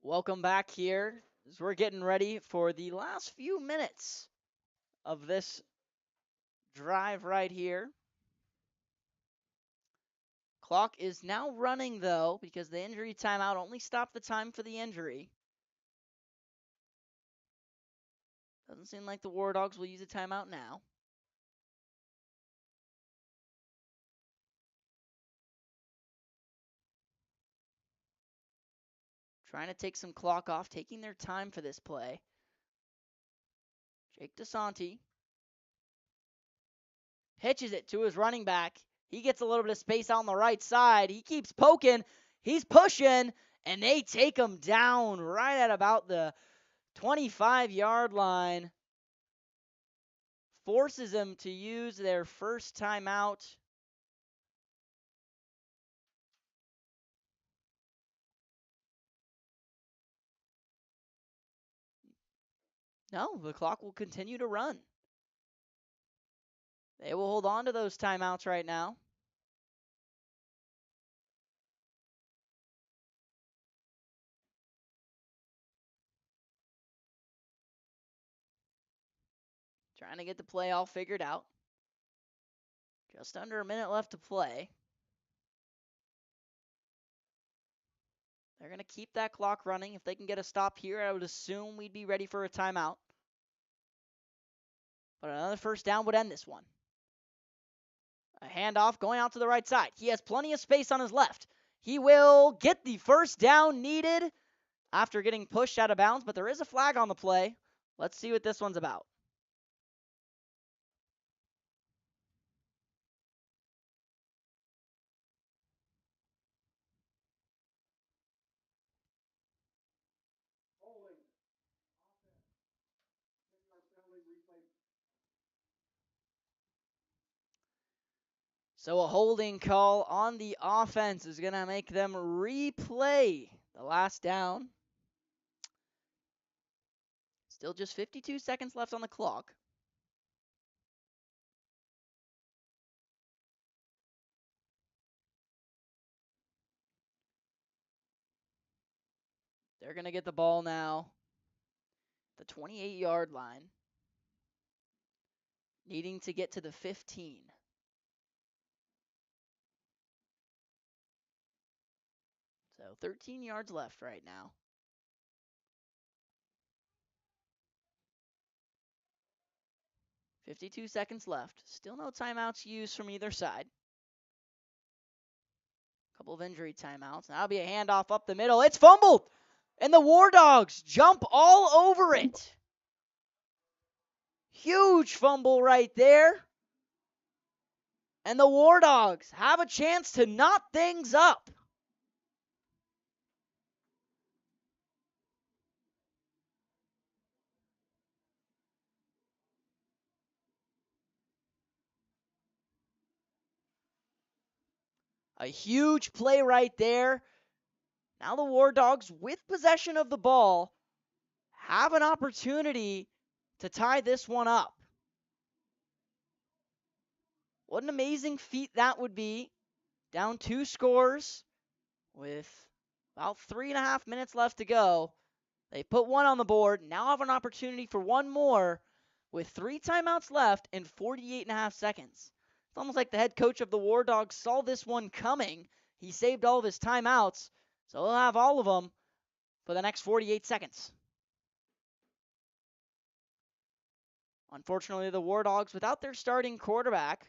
Welcome back here as we're getting ready for the last few minutes of this drive right here. Clock is now running, though, because the injury timeout only stopped the time for the injury. Doesn't seem like the War Dogs will use a timeout now. Trying to take some clock off, taking their time for this play. Jake DeSanti pitches it to his running back. He gets a little bit of space out on the right side. He keeps poking. He's pushing, and they take him down right at about the 25-yard line. Forces them to use their first timeout. No, the clock will continue to run. They will hold on to those timeouts right now. Trying to get the play all figured out. Just under a minute left to play. They're going to keep that clock running. If they can get a stop here, I would assume we'd be ready for a timeout. But another first down would end this one. A handoff going out to the right side. He has plenty of space on his left. He will get the first down needed after getting pushed out of bounds, but there is a flag on the play. Let's see what this one's about. So a holding call on the offense is going to make them replay the last down. Still just 52 seconds left on the clock. They're going to get the ball now. The 28-yard line. Needing to get to the 15. So 13 yards left right now. .52 seconds left. Still no timeouts used from either side. Couple of injury timeouts. That'll be a handoff up the middle. It's fumbled! And the War Dogs jump all over it. Huge fumble right there. And the War Dogs have a chance to knot things up. A huge play right there. Now the War Dogs, with possession of the ball, have an opportunity to tie this one up. What an amazing feat that would be. Down 2 scores with about 3.5 minutes left to go. They put one on the board, now have an opportunity for one more with 3 timeouts left and 48.5 seconds. It's almost like the head coach of the War Dogs saw this one coming He saved all of his timeouts, so he'll have all of them for the next 48 seconds. Unfortunately, the War Dogs without their starting quarterback.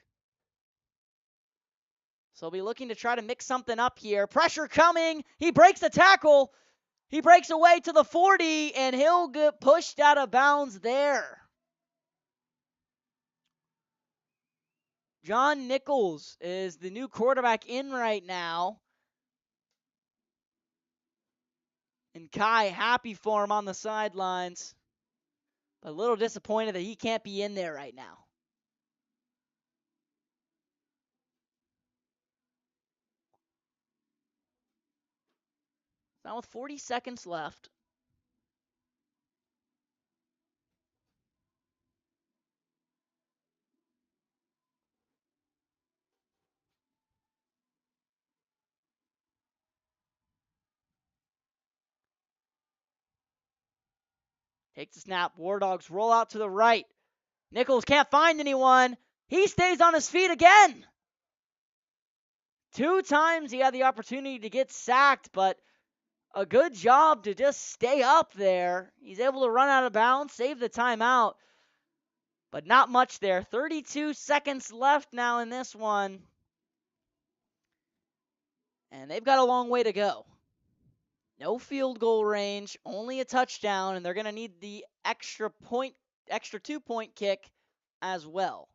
So they'll be looking to try to mix something up here. Pressure coming. He breaks the tackle. He breaks away to the 40, and he'll get pushed out of bounds there. John Nichols is the new quarterback in right now. And Kai happy for him on the sidelines. But a little disappointed that he can't be in there right now. Now with 40 seconds left. Takes the snap. War Dogs roll out to the right. Nichols can't find anyone. He stays on his feet again. 2 times he had the opportunity to get sacked, but a good job to just stay up there. He's able to run out of bounds, save the timeout, but not much there. 32 seconds left now in this one. And they've got a long way to go. No field goal range, only a touchdown, and they're going to need the extra 2-point kick as well.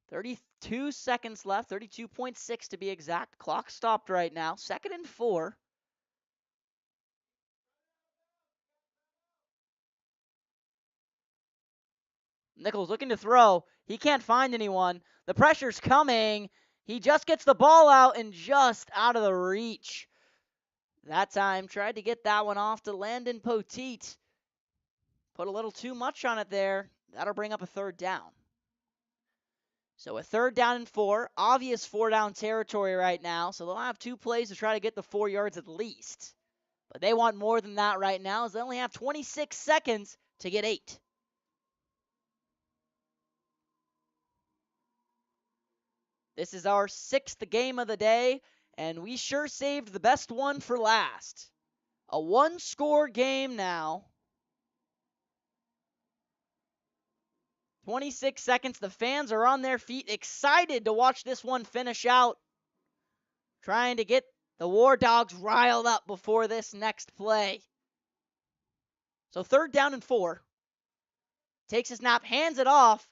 32 seconds left, 32.6 to be exact. Clock stopped right now. 2nd and 4. Nichols looking to throw. He can't find anyone. The pressure's coming. He just gets the ball out and just out of the reach. That time, tried to get that one off to Landon Poteet. Put a little too much on it there. That'll bring up a 3rd down. So a 3rd down and 4. Obvious 4-down territory right now. So they'll have 2 plays to try to get the 4 yards at least. But they want more than that right now as they only have 26 seconds to get 8. This is our 6th game of the day, and we sure saved the best one for last. A 1-score game now. 26 seconds. The fans are on their feet, excited to watch this one finish out. Trying to get the War Dogs riled up before this next play. So 3rd down and 4. Takes a snap, hands it off.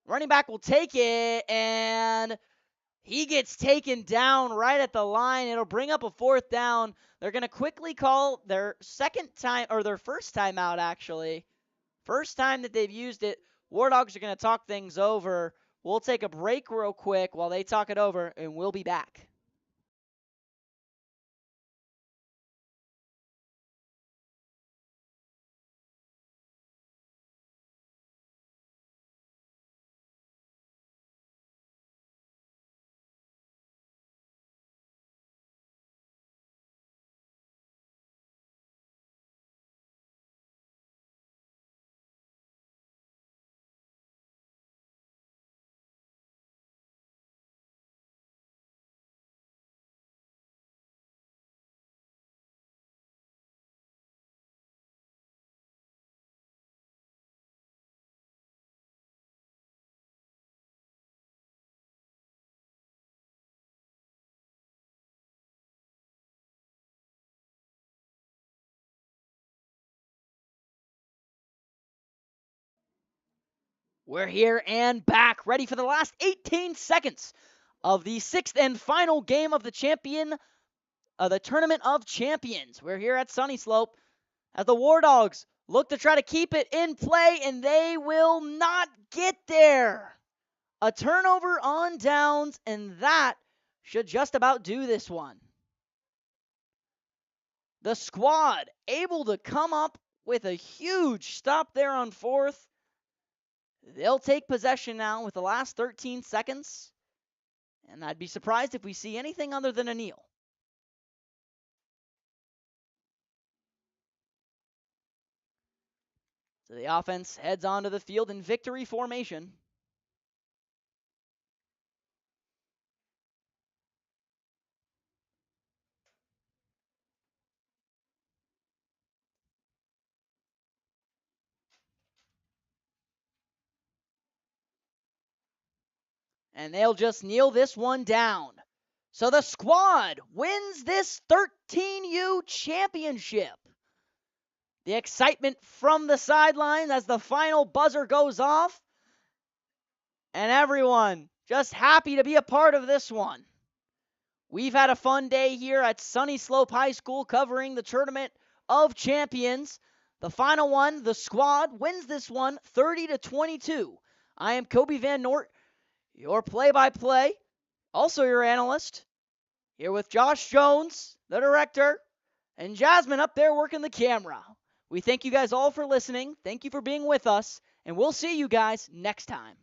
Running back will take it, and he gets taken down right at the line. It'll bring up a 4th down. They're going to quickly call their first timeout, actually. First time that they've used it. War Dogs are going to talk things over. We'll take a break real quick while they talk it over, and we'll be back. We're here and back, ready for the last 18 seconds of the 6th and final game of the Tournament of Champions. We're here at Sunny Slope as the War Dogs look to try to keep it in play, and they will not get there. A turnover on downs, and that should just about do this one. The squad able to come up with a huge stop there on 4th. They'll take possession now with the last 13 seconds, and I'd be surprised if we see anything other than a kneel. So the offense heads onto the field in victory formation. and they'll just kneel this one down. So the squad wins this 13U championship. The excitement from the sideline as the final buzzer goes off, and everyone just happy to be a part of this one. We've had a fun day here at Sunny Slope High School covering the Tournament of Champions. The final one, the squad wins this one 30-22. I am Kobe Van Nort, your play-by-play, also your analyst, here with Josh Jones, the director, and Jasmine up there working the camera. We thank you guys all for listening. Thank you for being with us, and we'll see you guys next time.